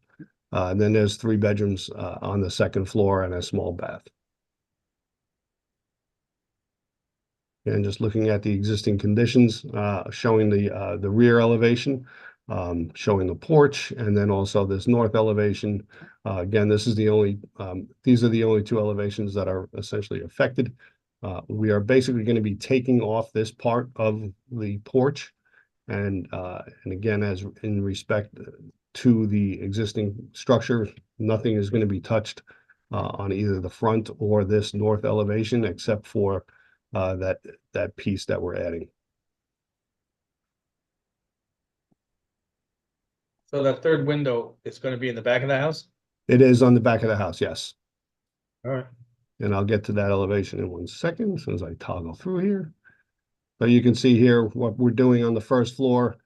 S14: And then there's 3 bedrooms on the second floor and a small bath. And just looking at the existing conditions, showing the rear elevation, showing the porch, and then also this north elevation. Again, this is the only, these are the only 2 elevations that are essentially affected. We are basically going to be taking off this part of the porch. And again, as in respect to the existing structure, nothing is going to be touched on either the front or this north elevation, except for that piece that we're adding.
S1: So that third window is going to be in the back of the house?
S14: It is on the back of the house, yes.
S1: All right.
S14: And I'll get to that elevation in 1 second, as soon as I toggle through here. But you can see here what we're doing on the first floor.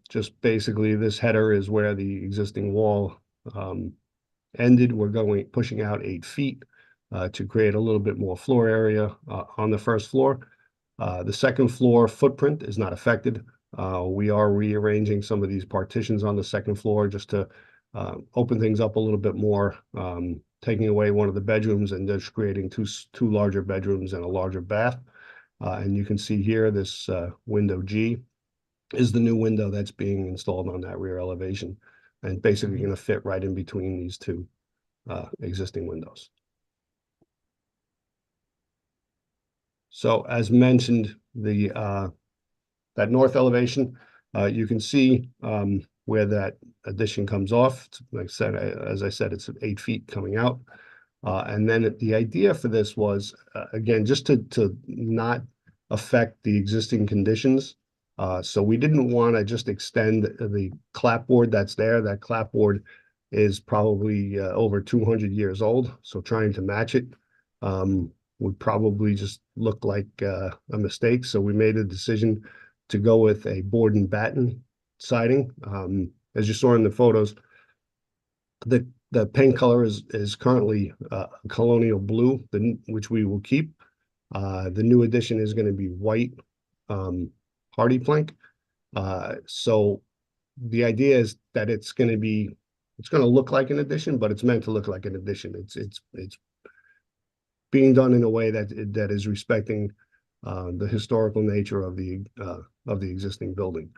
S14: Just basically this header is where the existing wall ended. We're pushing out 8 feet to create a little bit more floor area on the first floor. The second floor footprint is not affected. We are rearranging some of these partitions on the second floor just to open things up a little bit more, taking away one of the bedrooms and just creating two larger bedrooms and a larger bath. And you can see here this window G is the new window that's being installed on that rear elevation, and basically going to fit right in between these 2 existing windows. So as mentioned, that north elevation, you can see where that addition comes off. Like I said, as I said, it's 8 feet coming out. And then the idea for this was, again, just to not affect the existing conditions. So we didn't want to just extend the clapboard that's there. That clapboard is probably over 200 years old. So trying to match it would probably just look like a mistake. So we made a decision to go with a board and batten siding. As you saw in the photos, the paint color is currently colonial blue, which we will keep. The new addition is going to be white hardy plank. So the idea is that it's going to look like an addition, but it's meant to look like an addition. It's being done in a way that is respecting the historical nature of the existing building.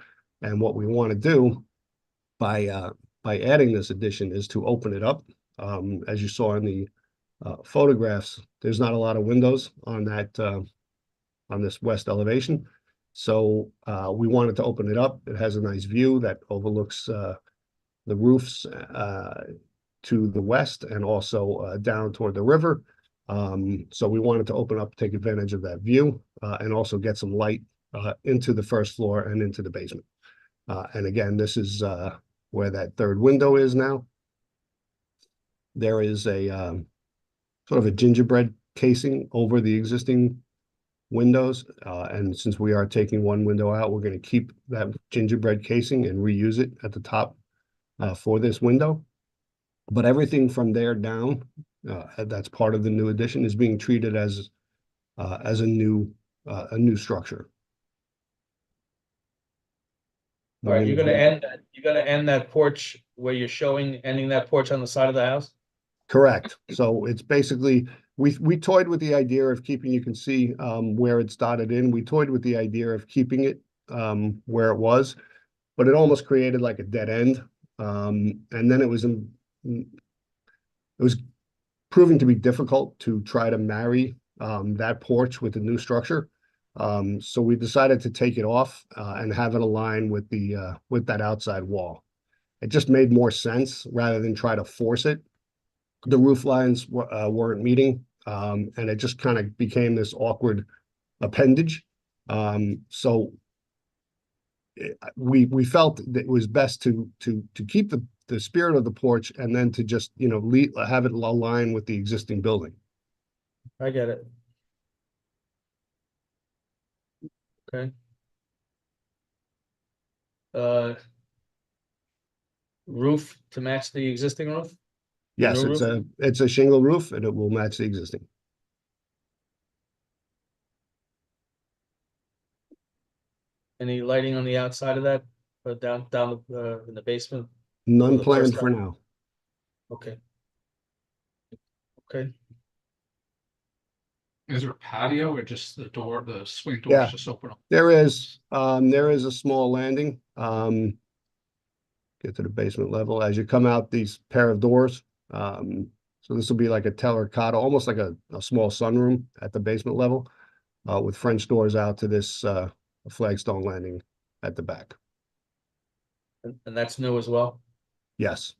S14: And what we want to do by adding this addition is to open it up. As you saw in the photographs, there's not a lot of windows on that on this west elevation. So we wanted to open it up. It has a nice view that overlooks the roofs to the west and also down toward the river. So we wanted to open up, take advantage of that view, and also get some light into the first floor and into the basement. And again, this is where that third window is now. There is a sort of a gingerbread casing over the existing windows. And since we are taking one window out, we're going to keep that gingerbread casing and reuse it at the top for this window. But everything from there down, that's part of the new addition, is being treated as a new structure.
S1: All right, you're gonna end that porch where you're ending that porch on the side of the house?
S14: Correct. So it's basically, we toyed with the idea of keeping, you can see where it's dotted in. We toyed with the idea of keeping it where it was, but it almost created like a dead end. And then it was proving to be difficult to try to marry that porch with the new structure. So we decided to take it off and have it align with that outside wall. It just made more sense rather than try to force it. The roof lines weren't meeting, and it just kind of became this awkward appendage. So we felt that it was best to keep the spirit of the porch and then to just, have it align with the existing building.
S1: I get it. Okay. Roof to match the existing roof?
S14: Yes,
S1: New roof?
S14: it's a shingle roof and it will match the existing.
S1: Any lighting on the outside of that, down in the basement?
S14: None
S1: the
S14: planned
S1: first
S14: for
S1: time?
S14: now.
S1: Okay. Okay,
S10: Is there a patio or just the door, the swing
S14: Yeah.
S10: doors just open up?
S14: There is a small landing. Get to the basement level as you come out these pair of doors. So this will be like a terracotta, almost like a small sunroom at the basement level, with French doors out to this flagstone landing at the back.
S1: and that's new as well?
S14: Yes.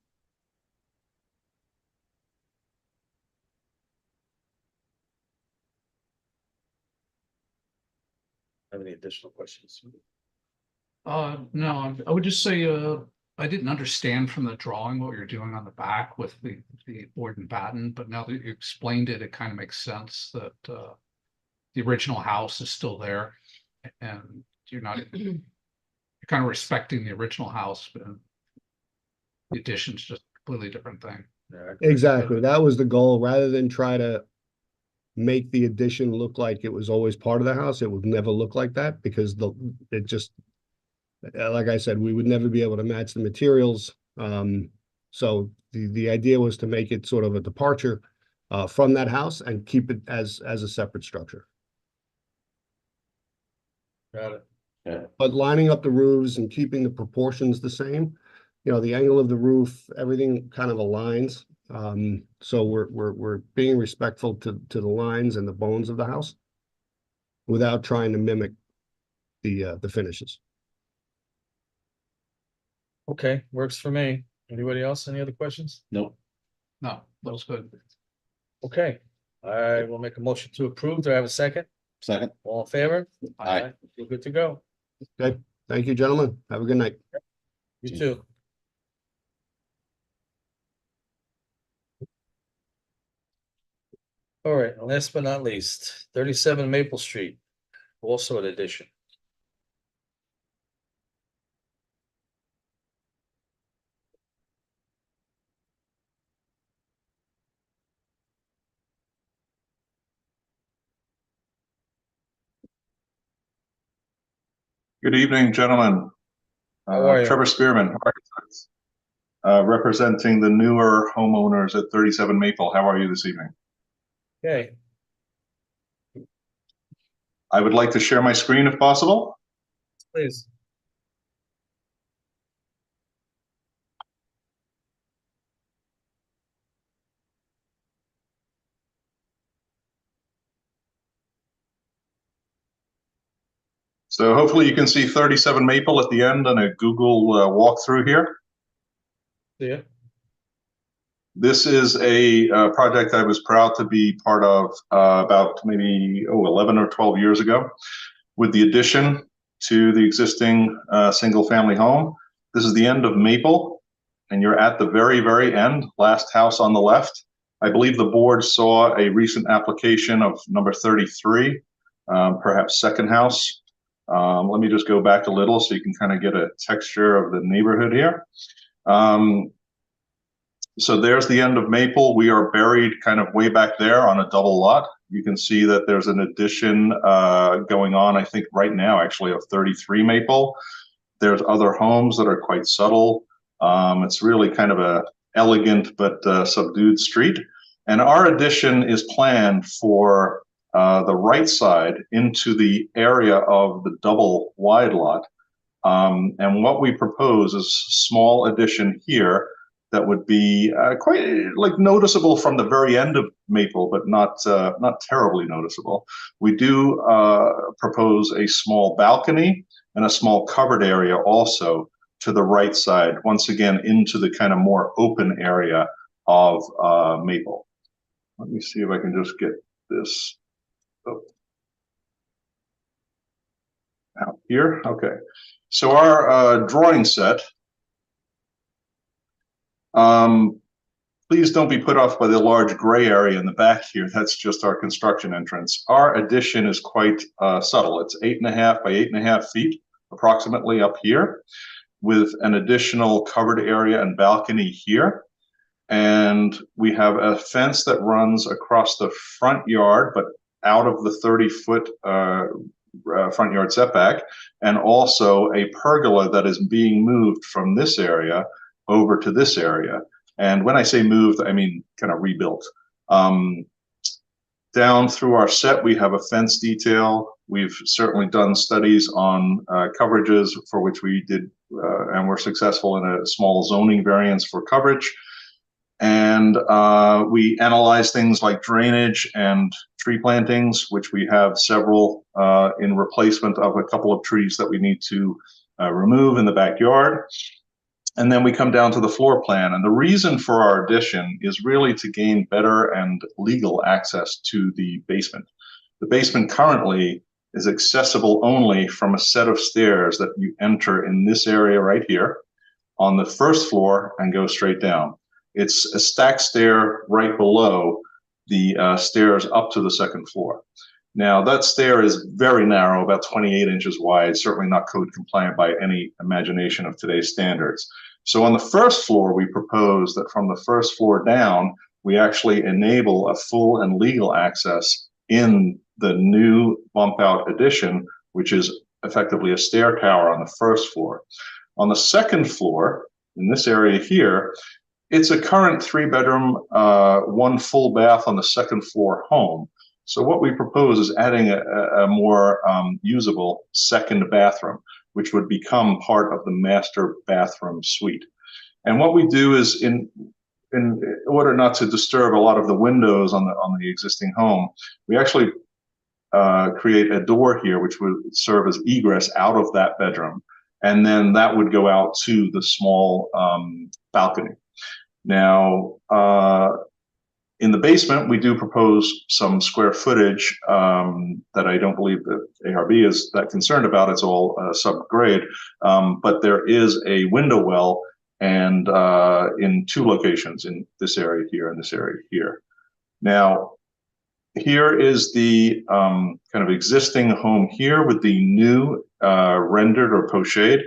S1: Have any additional questions?
S10: No, I would just say, I didn't understand from the drawing what you're doing on the back with the board and batten, but now that you explained it, it kind of makes sense that, the original house is still there and you're kind of respecting the original house, but the addition's just a completely different thing.
S1: Yeah, I agree.
S14: Exactly. That was the goal. Rather than try to make the addition look like it was always part of the house, it would never look like that because like I said, we would never be able to match the materials. So the idea was to make it sort of a departure from that house and keep it as a separate structure.
S1: Got it.
S3: Yeah.
S14: But lining up the roofs and keeping the proportions the same, the angle of the roof, everything kind of aligns. So we're being respectful to the lines and the bones of the house without trying to mimic the finishes.
S1: Okay, works for me. Anybody else? Any other questions?
S3: Nope.
S10: No, that was good.
S1: Okay, I will make a motion to approve. Do I have a second?
S3: Second.
S1: All in favor?
S3: Aye.
S1: You're good to go.
S14: Okay, thank you, gentlemen. Have a good night.
S1: You too. All right, last but not least, 37 Maple Street, also an addition.
S15: Good evening, gentlemen.
S1: How are you?
S15: Trevor Spearman, architect, representing the newer homeowners at 37 Maple. How are you this evening?
S1: Okay,
S15: I would like to share my screen if possible.
S1: please.
S15: So hopefully you can see 37 Maple at the end and a Google walkthrough here.
S1: Yeah.
S15: This is a project I was proud to be part of about maybe 11 or 12 years ago with the addition to the existing single family home. This is the end of Maple and you're at the very, very end, last house on the left. I believe the board saw a recent application of number 33 perhaps second house. Let me just go back a little so you can kind of get a texture of the neighborhood here. So there's the end of Maple. We are buried kind of way back there on a double lot. You can see that there's an addition going on, I think right now, actually, of 33 Maple. There's other homes that are quite subtle. It's really kind of a elegant but subdued street. And our addition is planned for the right side into the area of the double wide lot. And what we propose is a small addition here that would be quite like noticeable from the very end of Maple, but not terribly noticeable. We do propose a small balcony and a small covered area also to the right side, once again into the kind of more open area of Maple. Let me see if I can just get this out here. Okay, so our drawing set. Please don't be put off by the large gray area in the back here. That's just our construction entrance. Our addition is quite subtle. It's 8.5 by 8.5 feet, approximately up here, with an additional covered area and balcony here. And we have a fence that runs across the front yard, but out of the 30-foot front yard setback, and also a pergola that is being moved from this area over to this area. And when I say moved, I mean kind of rebuilt. Down through our set, we have a fence detail. We've certainly done studies on coverages for which we did, and were successful in a small zoning variance for coverage. And we analyze things like drainage and tree plantings, which we have several in replacement of a couple of trees that we need to remove in the backyard. And then we come down to the floor plan. And the reason for our addition is really to gain better and legal access to the basement. The basement currently is accessible only from a set of stairs that you enter in this area right here on the first floor and go straight down. It's a stacked stair right below the stairs up to the second floor. Now, that stair is very narrow, about 28 inches wide, certainly not code compliant by any imagination of today's standards. So on the first floor, we propose that from the first floor down, we actually enable a full and legal access in the new bump out addition, which is effectively a stair tower on the first floor. On the second floor, in this area here, it's a current 3-bedroom, 1 full bath on the second floor home. So what we propose is adding a more usable second bathroom, which would become part of the master bathroom suite. And what we do is, in order not to disturb a lot of the windows on the existing home, we actually create a door here, which would serve as egress out of that bedroom. And then that would go out to the small balcony. Now, in the basement, we do propose some square footage that I don't believe that ARB is that concerned about. It's all subgrade, but there is a window well, and in 2 locations, in this area here and this area here. Now, here is the kind of existing home here with the new rendered or pochade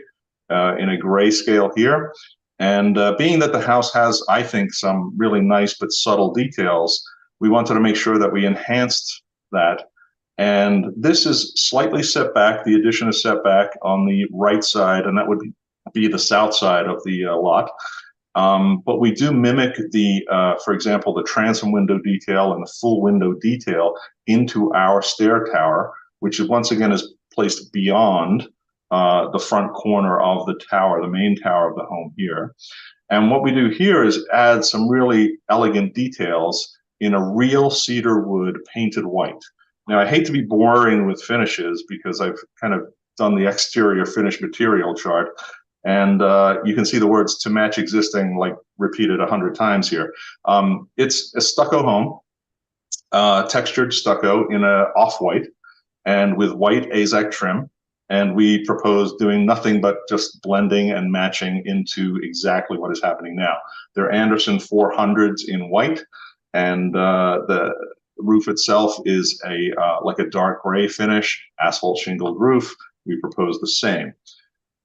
S15: in a grayscale here. And being that the house has, I think, some really nice but subtle details, we wanted to make sure that we enhanced that. And this is slightly set back. The addition is set back on the right side, and that would be the south side of the lot. But we do mimic the, for example, the transom window detail and the full window detail into our stair tower, which once again is placed beyond the front corner of the tower, the main tower of the home here. And what we do here is add some really elegant details in a real cedar wood painted white. Now, I hate to be boring with finishes because I've kind of done the exterior finish material chart, and you can see the words "to match existing" like repeated 100 times here. It's a stucco home, textured stucco in a off-white and with white AZEK trim. And we propose doing nothing but just blending and matching into exactly what is happening now. They're Anderson 400s in white, and the roof itself is a like a dark gray finish, asphalt shingled roof. We propose the same.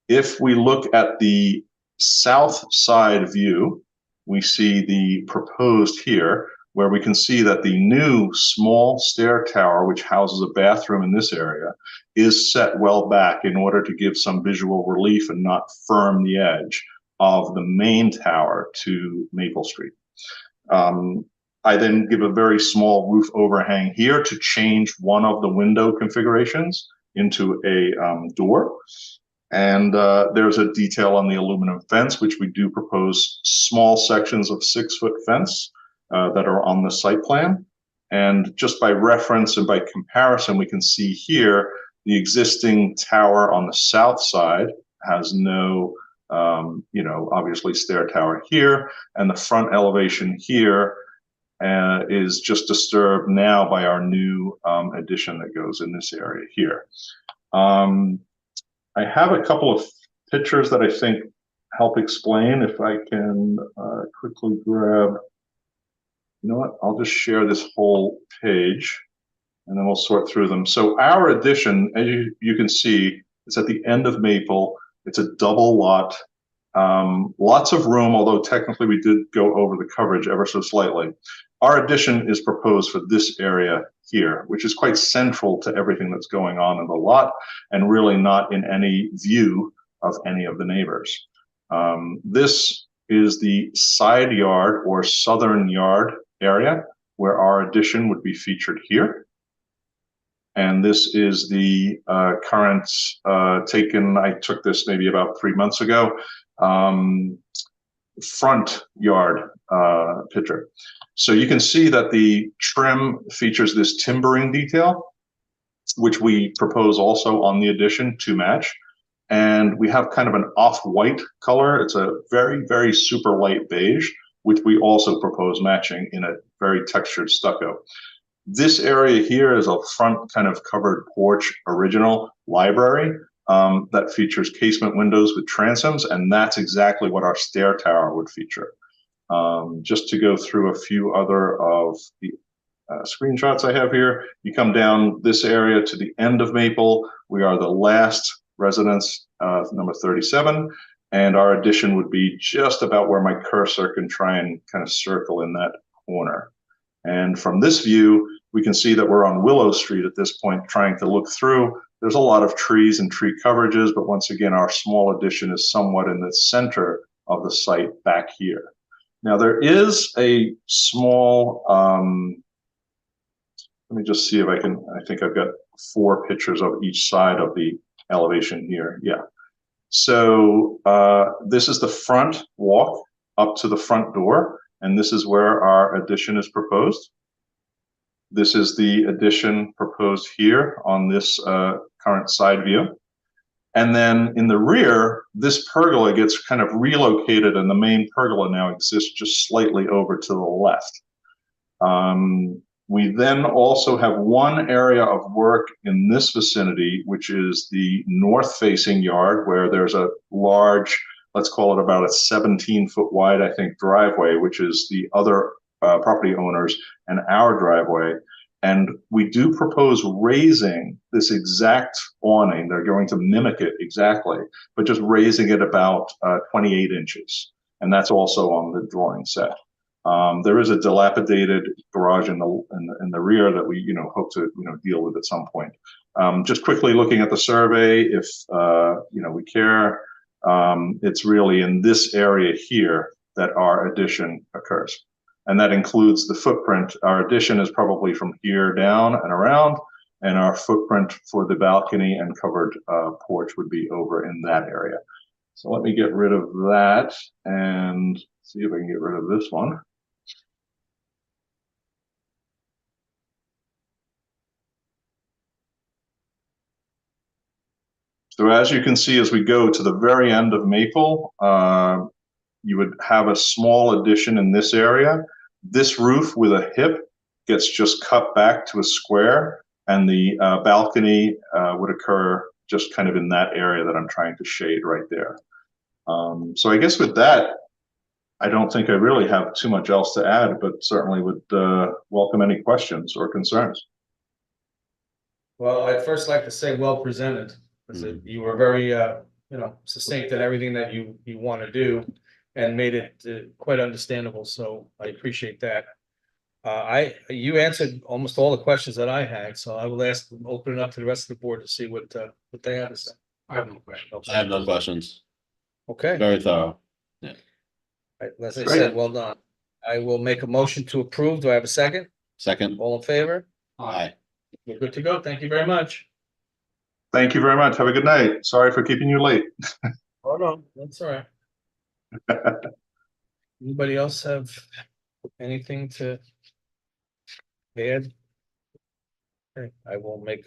S15: If we look at the south side view, we see the proposed here, where we can see that the new small stair tower, which houses a bathroom in this area, is set well back in order to give some visual relief and not firm the edge of the main tower to Maple Street. I then give a very small roof overhang here to change one of the window configurations into a door. And there's a detail on the aluminum fence, which we do propose small sections of 6-foot fence that are on the site plan. And just by reference and by comparison, we can see here the existing tower on the south side has no, obviously stair tower here, and the front elevation here is just disturbed now by our new addition that goes in this area here. I have a couple of pictures that I think help explain. If I can quickly grab, you know what, I'll just share this whole page and then we'll sort through them. So our addition, as you can see, it's at the end of Maple. It's a double lot, lots of room, although technically we did go over the coverage ever so slightly. Our addition is proposed for this area here, which is quite central to everything that's going on in the lot and really not in any view of any of the neighbors. This is the side yard or southern yard area where our addition would be featured here. And this is the current taken, I took this maybe about 3 months ago, front yard picture. So you can see that the trim features this timbering detail, which we propose also on the addition to match. And we have kind of an off-white color. It's a very, very super light beige, which we also propose matching in a very textured stucco. This area here is a front kind of covered porch original library that features casement windows with transoms, and that's exactly what our stair tower would feature. Just to go through a few other of the screenshots I have here, you come down this area to the end of Maple. We are the last residence, number 37, and our addition would be just about where my cursor can try and kind of circle in that corner. And from this view, we can see that we're on Willow Street at this point, trying to look through. There's a lot of trees and tree coverages, but once again, our small addition is somewhat in the center of the site back here. Now there is a small, let me just see if I can, I think I've got 4 pictures of each side of the elevation here. Yeah. So this is the front walk up to the front door, and this is where our addition is proposed. This is the addition proposed here on this current side view. And then in the rear, this pergola gets kind of relocated, and the main pergola now exists just slightly over to the left. We then also have one area of work in this vicinity, which is the north-facing yard, where there's a large, let's call it about a 17-foot wide, I think, driveway, which is the other property owners and our driveway. And we do propose raising this exact awning. They're going to mimic it exactly, but just raising it about 28 inches. And that's also on the drawing set. There is a dilapidated garage in the rear that we hope to deal with at some point. Just quickly looking at the survey, if we care, it's really in this area here that our addition occurs. And that includes the footprint. Our addition is probably from here down and around, and our footprint for the balcony and covered porch would be over in that area. So let me get rid of that and see if I can get rid of this one. So as you can see, as we go to the very end of Maple, you would have a small addition in this area. This roof with a hip gets just cut back to a square, and the balcony would occur just kind of in that area that I'm trying to shade right there. So I guess with that, I don't think I really have too much else to add, but certainly would welcome any questions or concerns.
S1: Well, I'd first like to say well presented, because you were very, succinct in everything that you want to do and made it quite understandable, so I appreciate that. You answered almost all the questions that I had, so I will open it up to the rest of the board to see what they have to say.
S10: I have no question.
S3: I have no questions.
S1: Okay,
S3: Very thorough.
S1: as I
S15: Great.
S1: said, well done. I will make a motion to approve. Do I have a second?
S3: Second.
S1: All in favor?
S3: Aye.
S1: We're good to go. Thank you very much.
S15: Thank you very much. Have a good night. Sorry for keeping you late.
S1: Oh, no, that's all right. Anybody else have anything to add? Okay, I will make